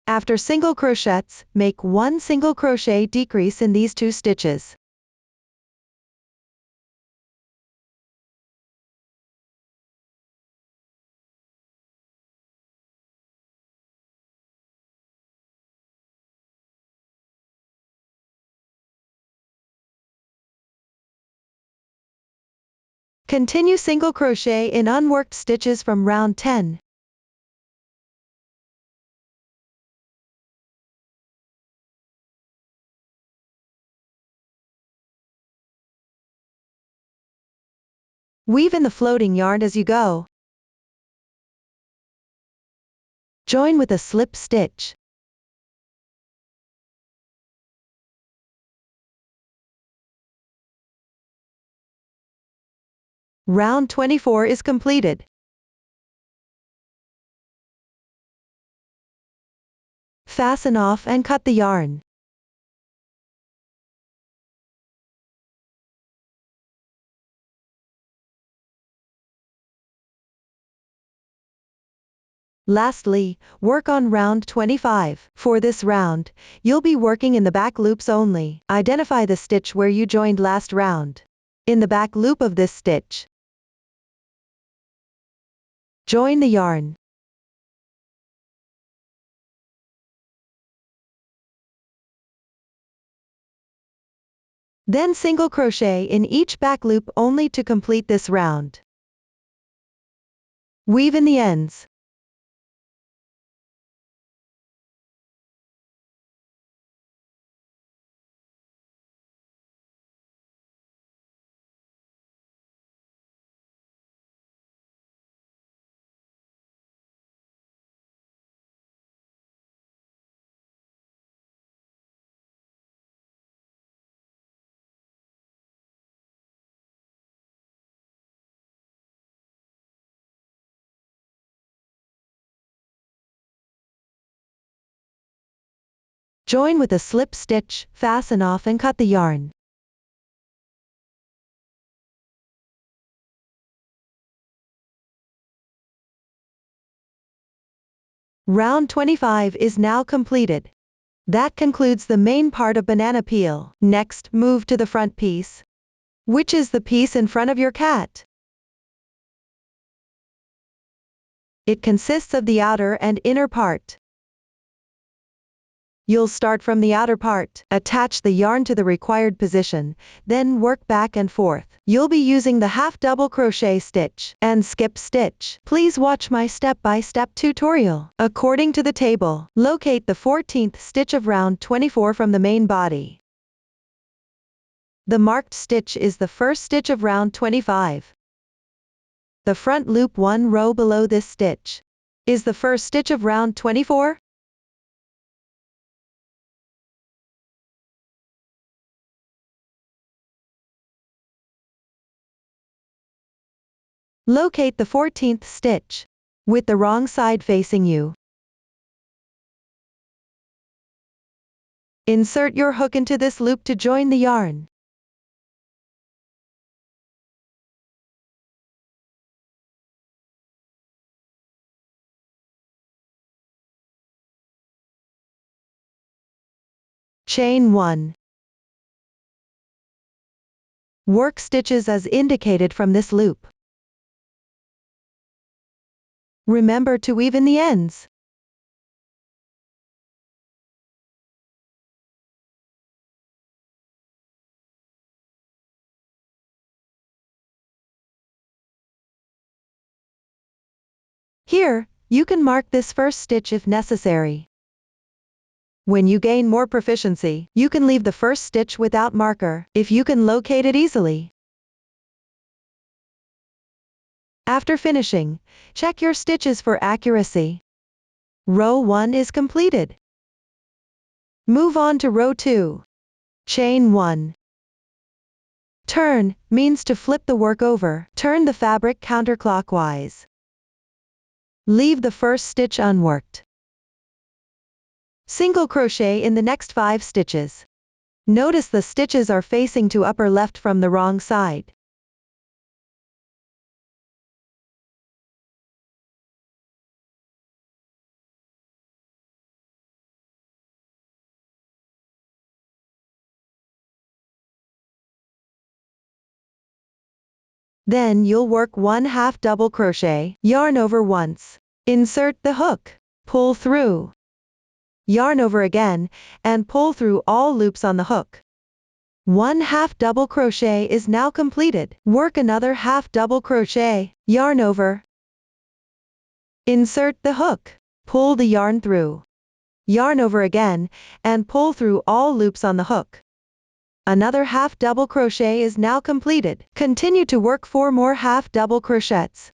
After single crochets, make 1 single crochet decrease in these 2 stitches. Continue single crochet in unworked stitches from round 10. Weave in the floating yarn as you go. Join with a slip stitch. Round 24 is completed. Fasten off and cut the yarn. Lastly, work on round 25. For this round, you'll be working in the back loops only. Identify the stitch where you joined last round. In the back loop of this stitch, join the yarn. Then single crochet in each back loop only to complete this round. Weave in the ends. Join with a slip stitch, fasten off and cut the yarn. Round 25 is now completed. That concludes the main part of banana peel. Next, move to the front piece, which is the piece in front of your cat. It consists of the outer and inner part. You'll start from the outer part, attach the yarn to the required position, then work back and forth. You'll be using the half double crochet stitch and skip stitch. Please watch my step-by-step tutorial. According to the table, locate the 14th stitch of round 24 from the main body. The marked stitch is the first stitch of round 25. The front loop 1 row below this stitch is the first stitch of round 24. Locate the 14th stitch with the wrong side facing you. Insert your hook into this loop to join the yarn. Chain 1. Work stitches as indicated from this loop. Remember to weave in the ends. Here, You can mark this first stitch if necessary. When you gain more proficiency, you can leave the first stitch without marker, if you can locate it easily. After finishing, check your stitches for accuracy. Row 1 is completed. Move on to row 2. Chain 1. Turn means to flip the work over. Turn the fabric counterclockwise. Leave the first stitch unworked. Single crochet in the next 5 stitches. Notice the stitches are facing to upper left from the wrong side. Then you'll work 1/2 double crochet, yarn over once. Insert the hook, pull through. Yarn over again, and pull through all loops on the hook. 1/2 double crochet is now completed. Work another 1/2 double crochet, yarn over. Insert the hook, pull the yarn through. Yarn over again, and pull through all loops on the hook. Another 1/2 double crochet is now completed. Continue to work 4 more 1/2 double crochets.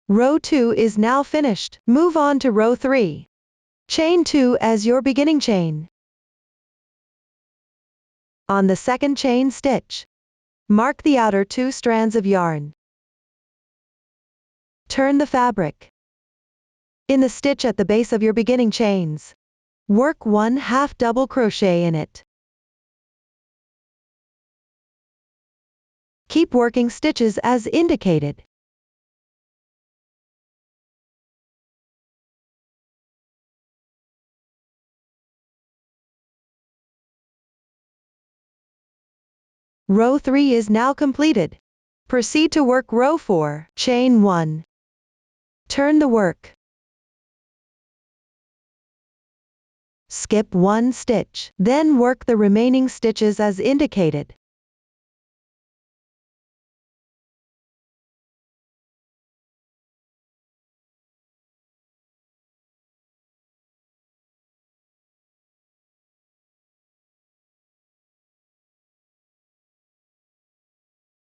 Row 2 is now finished. Move on to row 3. Chain 2 as your beginning chain. On the second chain stitch, mark the outer 2 strands of yarn. Turn the fabric. In the stitch at the base of your beginning chains, work 1/2 double crochet in it. Keep working stitches as indicated. Row 3 is now completed. Proceed to work row 4, chain 1. Turn the work. Skip 1 stitch, then work the remaining stitches as indicated.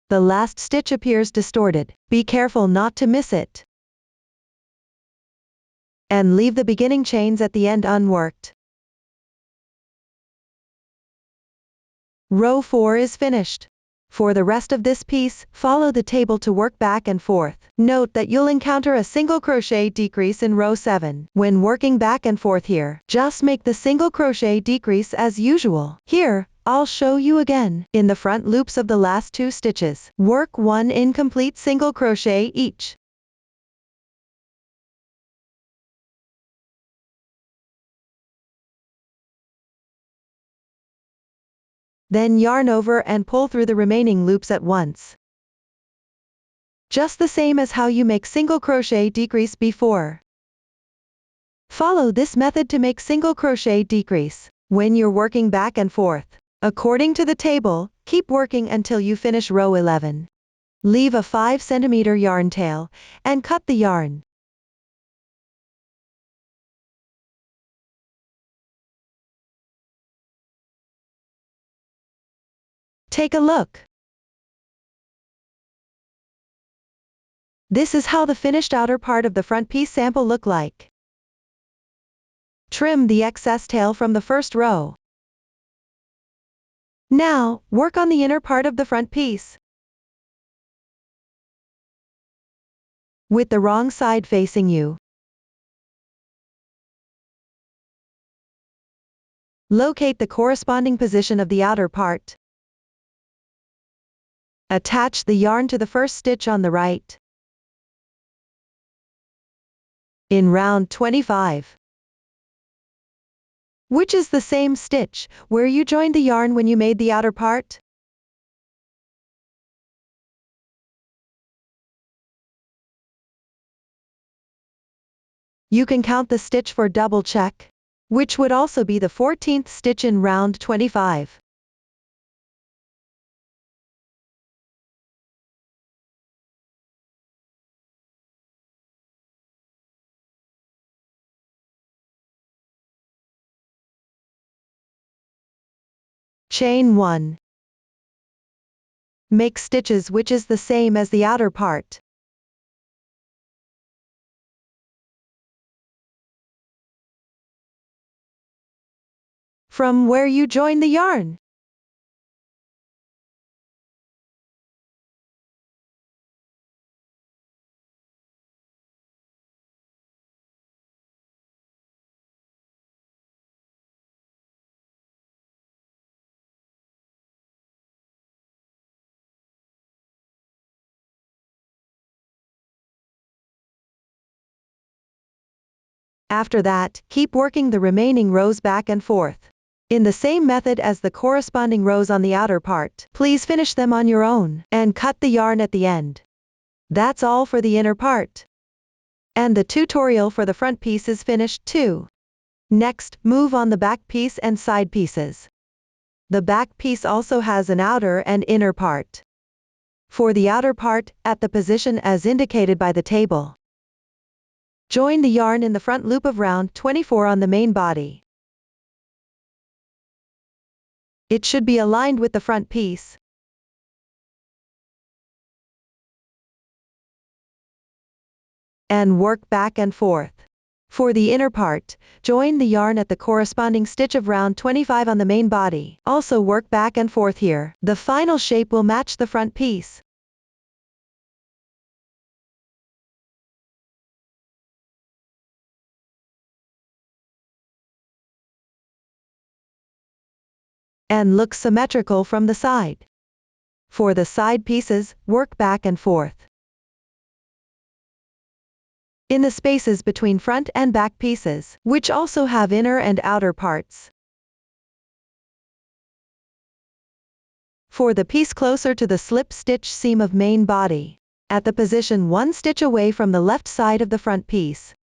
The last stitch appears distorted. Be careful not to miss it. And leave the beginning chains at the end unworked. Row 4 is finished. For the rest of this piece, follow the table to work back and forth. Note that you'll encounter a single crochet decrease in row 7. When working back and forth here, just make the single crochet decrease as usual. Here, I'll show you again. In the front loops of the last 2 stitches, work 1 incomplete single crochet each. Then yarn over and pull through the remaining loops at once. Just the same as how you make single crochet decrease before. Follow this method to make single crochet decrease when you're working back and forth. According to the table, keep working until you finish row 11. Leave a 5 cm yarn tail, and cut the yarn. Take a look. This is how the finished outer part of the front piece sample look like. Trim the excess tail from the first row. Now, work on the inner part of the front piece. With the wrong side facing you. Locate the corresponding position of the outer part. Attach the yarn to the first stitch on the right. in round 25. Which is the same stitch where you joined the yarn when you made the outer part? You can count the stitch for double check, which would also be the 14th stitch in round 25. Chain 1. Make stitches which is the same as the outer part. From where you join the yarn. After that, keep working the remaining rows back and forth in the same method as the corresponding rows on the outer part. Please finish them on your own and cut the yarn at the end. That's all for the inner part. And the tutorial for the front piece is finished too. Next, move on the back piece and side pieces. The back piece also has an outer and inner part. For the outer part, at the position as indicated by the table, join the yarn in the front loop of round 24 on the main body. It should be aligned with the front piece. And work back and forth. For the inner part, join the yarn at the corresponding stitch of round 25 on the main body. Also work back and forth here. The final shape will match the front piece. And look symmetrical from the side. For the side pieces, work back and forth in the spaces between front and back pieces, which also have inner and outer parts. For the piece closer to the slip stitch seam of main body, at the position 1 stitch away from the left side of the front piece,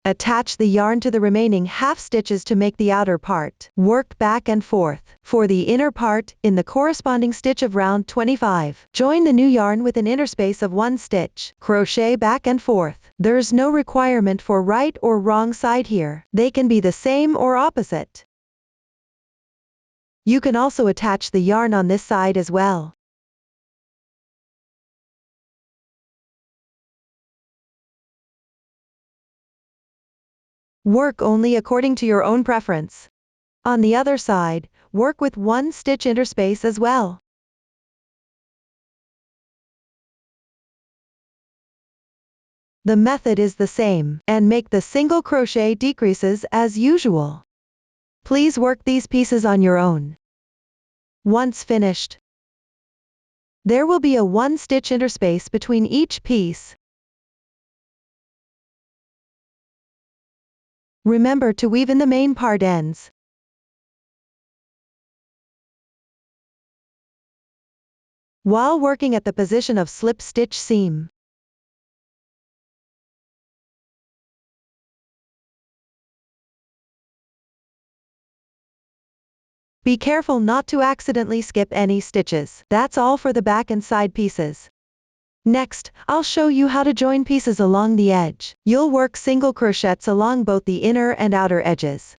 attach the yarn to the remaining half stitches to make the outer part. Work back and forth. For the inner part, in the corresponding stitch of round 25, join the new yarn with an interspace of 1 stitch. Crochet back and forth. There's no requirement for right or wrong side here. They can be the same or opposite. You can also attach the yarn on this side as well. Work only according to your own preference. On the other side, work with 1 stitch interspace as well. The method is the same, and make the single crochet decreases as usual. Please work these pieces on your own. Once finished, there will be a 1 stitch interspace between each piece. Remember to weave in the main part ends. While working at the position of slip stitch seam. Be careful not to accidentally skip any stitches. That's all for the back and side pieces. Next, I'll show you how to join pieces along the edge. You'll work single crochets along both the inner and outer edges.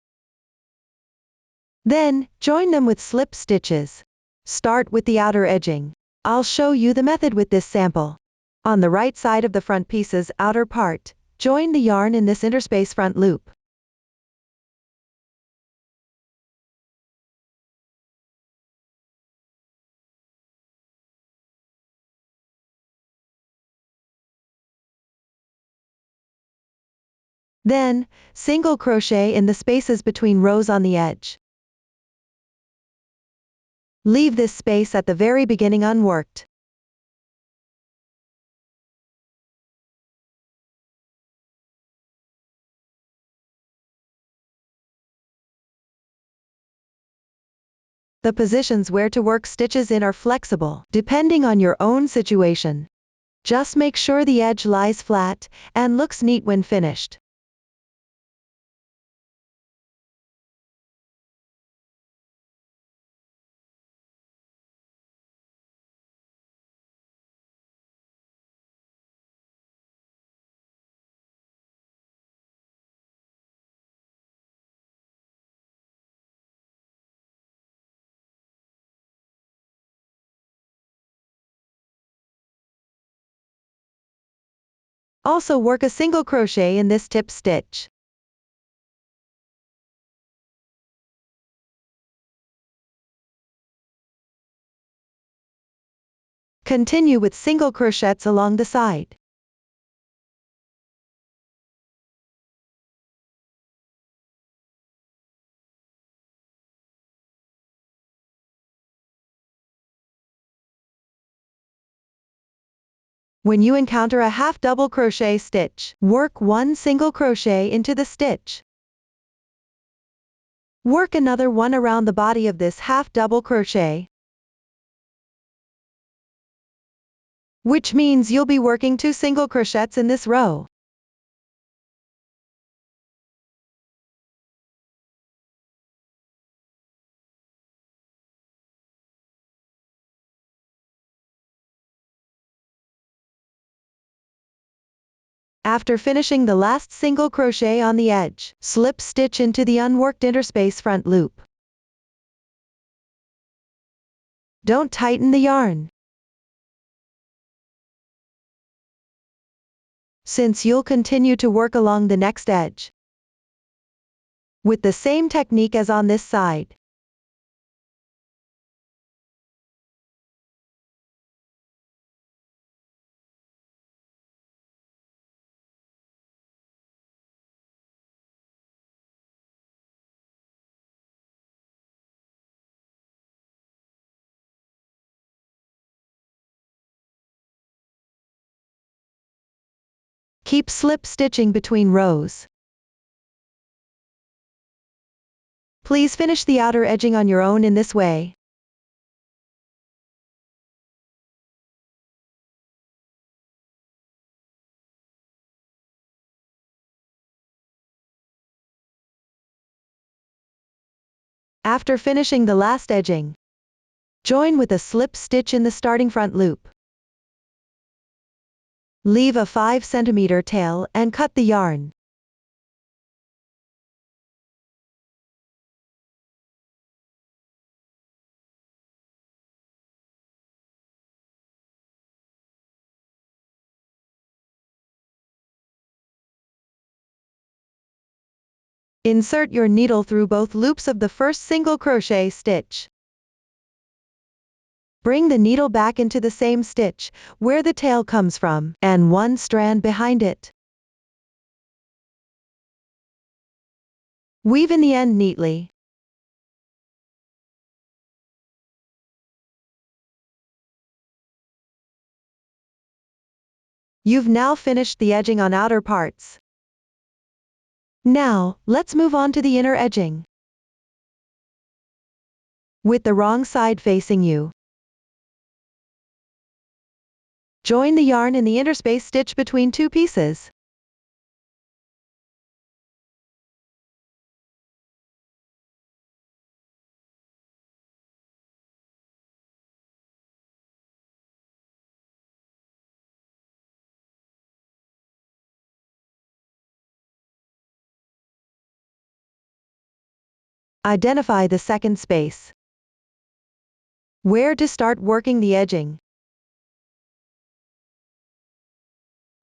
Then, join them with slip stitches. Start with the outer edging. I'll show you the method with this sample. On the right side of the front piece's outer part, join the yarn in this interspace front loop. Then, single crochet in the spaces between rows on the edge. Leave this space at the very beginning unworked. The positions where to work stitches in are flexible, depending on your own situation. Just make sure the edge lies flat and looks neat when finished. Also work a single crochet in this tip stitch. Continue with single crochets along the side. When you encounter a half double crochet stitch, work one single crochet into the stitch. Work another one around the body of this half double crochet, which means you'll be working 2 single crochets in this row. After finishing the last single crochet on the edge, slip stitch into the unworked interspace front loop. Don't tighten the yarn, since you'll continue to work along the next edge with the same technique as on this side. Keep slip stitching between rows. Please finish the outer edging on your own in this way. After finishing the last edging, join with a slip stitch in the starting front loop. Leave a 5 cm tail and cut the yarn. Insert your needle through both loops of the first single crochet stitch. Bring the needle back into the same stitch, where the tail comes from, and one strand behind it. Weave in the end neatly. You've now finished the edging on outer parts. Now, let's move on to the inner edging. With the wrong side facing you, join the yarn in the interspace stitch between 2 pieces. Identify the second space, where to start working the edging.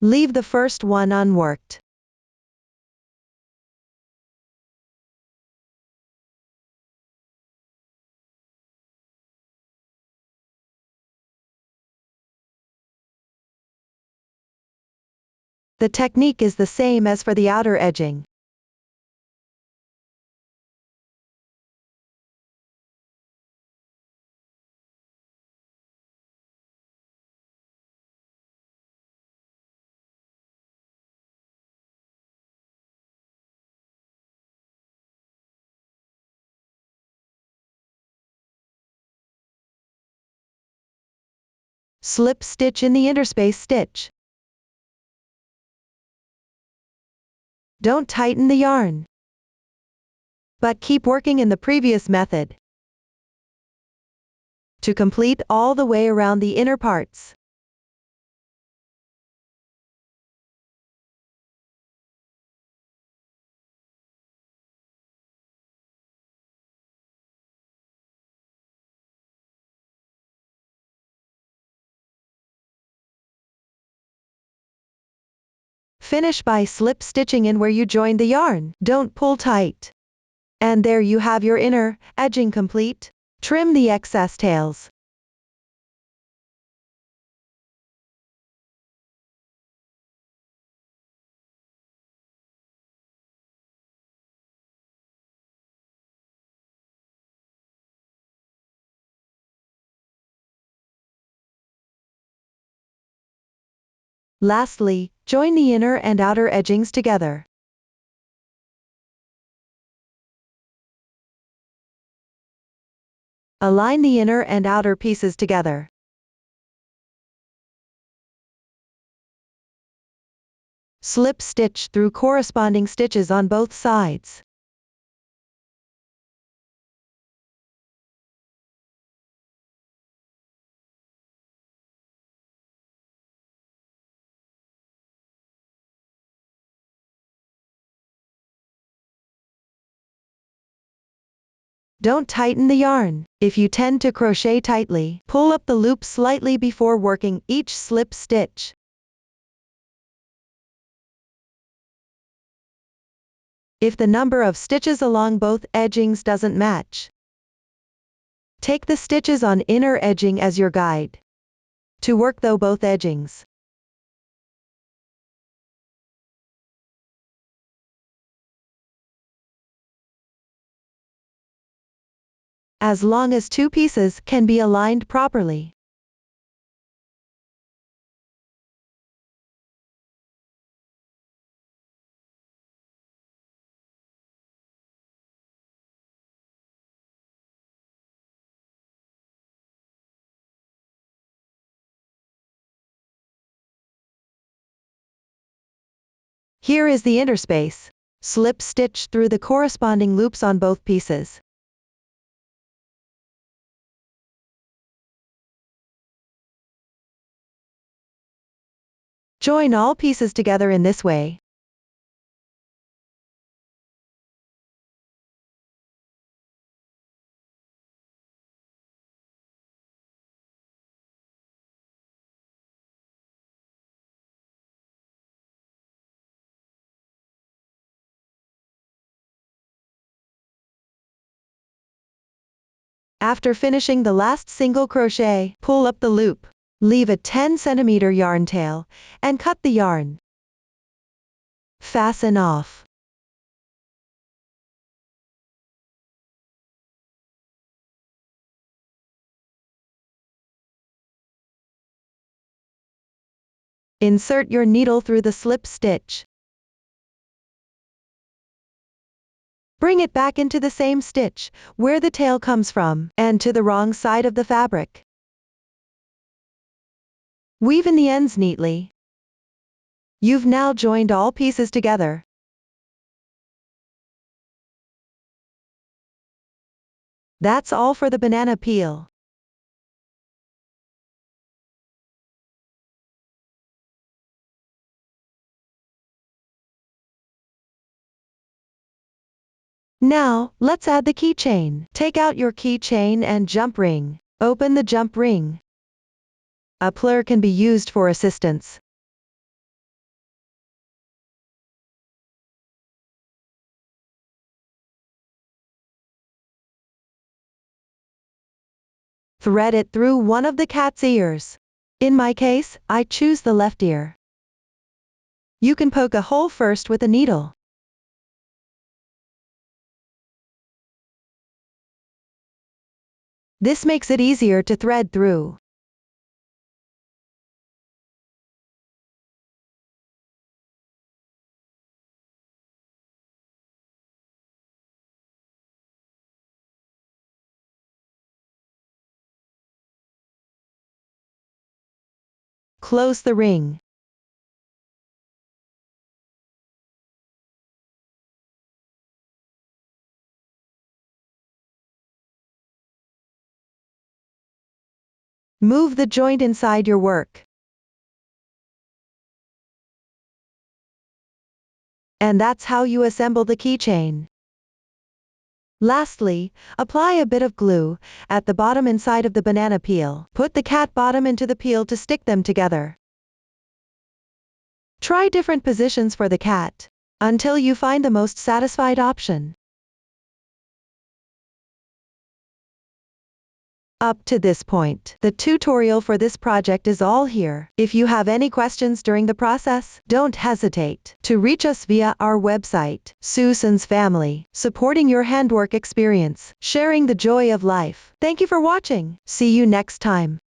Leave the first one unworked. The technique is the same as for the outer edging. Slip stitch in the interspace stitch. Don't tighten the yarn, but keep working in the previous method to complete all the way around the inner parts. Finish by slip stitching in where you joined the yarn. Don't pull tight. And there you have your inner edging complete. Trim the excess tails. Lastly, join the inner and outer edgings together. Align the inner and outer pieces together. Slip stitch through corresponding stitches on both sides. Don't tighten the yarn. If you tend to crochet tightly, pull up the loop slightly before working each slip stitch. If the number of stitches along both edgings doesn't match, take the stitches on inner edging as your guide to work through both edgings. As long as two pieces can be aligned properly. Here is the interspace. Slip stitch through the corresponding loops on both pieces. Join all pieces together in this way. After finishing the last single crochet, pull up the loop. Leave a 10 cm yarn tail, and cut the yarn. Fasten off. Insert your needle through the slip stitch. Bring it back into the same stitch, where the tail comes from, and to the wrong side of the fabric. Weave in the ends neatly. You've now joined all pieces together. That's all for the banana peel. Now, let's add the keychain. Take out your keychain and jump ring. Open the jump ring. A plier can be used for assistance. Thread it through one of the cat's ears. In my case, I choose the left ear. You can poke a hole first with a needle. This makes it easier to thread through. Close the ring. Move the joint inside your work. And that's how you assemble the keychain. Lastly, apply a bit of glue at the bottom inside of the banana peel. Put the cat bottom into the peel to stick them together. Try different positions for the cat until you find the most satisfied option. Up to this point, the tutorial for this project is all here. If you have any questions during the process, don't hesitate to reach us via our website, Susan's Family, supporting your handwork experience, sharing the joy of life. Thank you for watching. See you next time.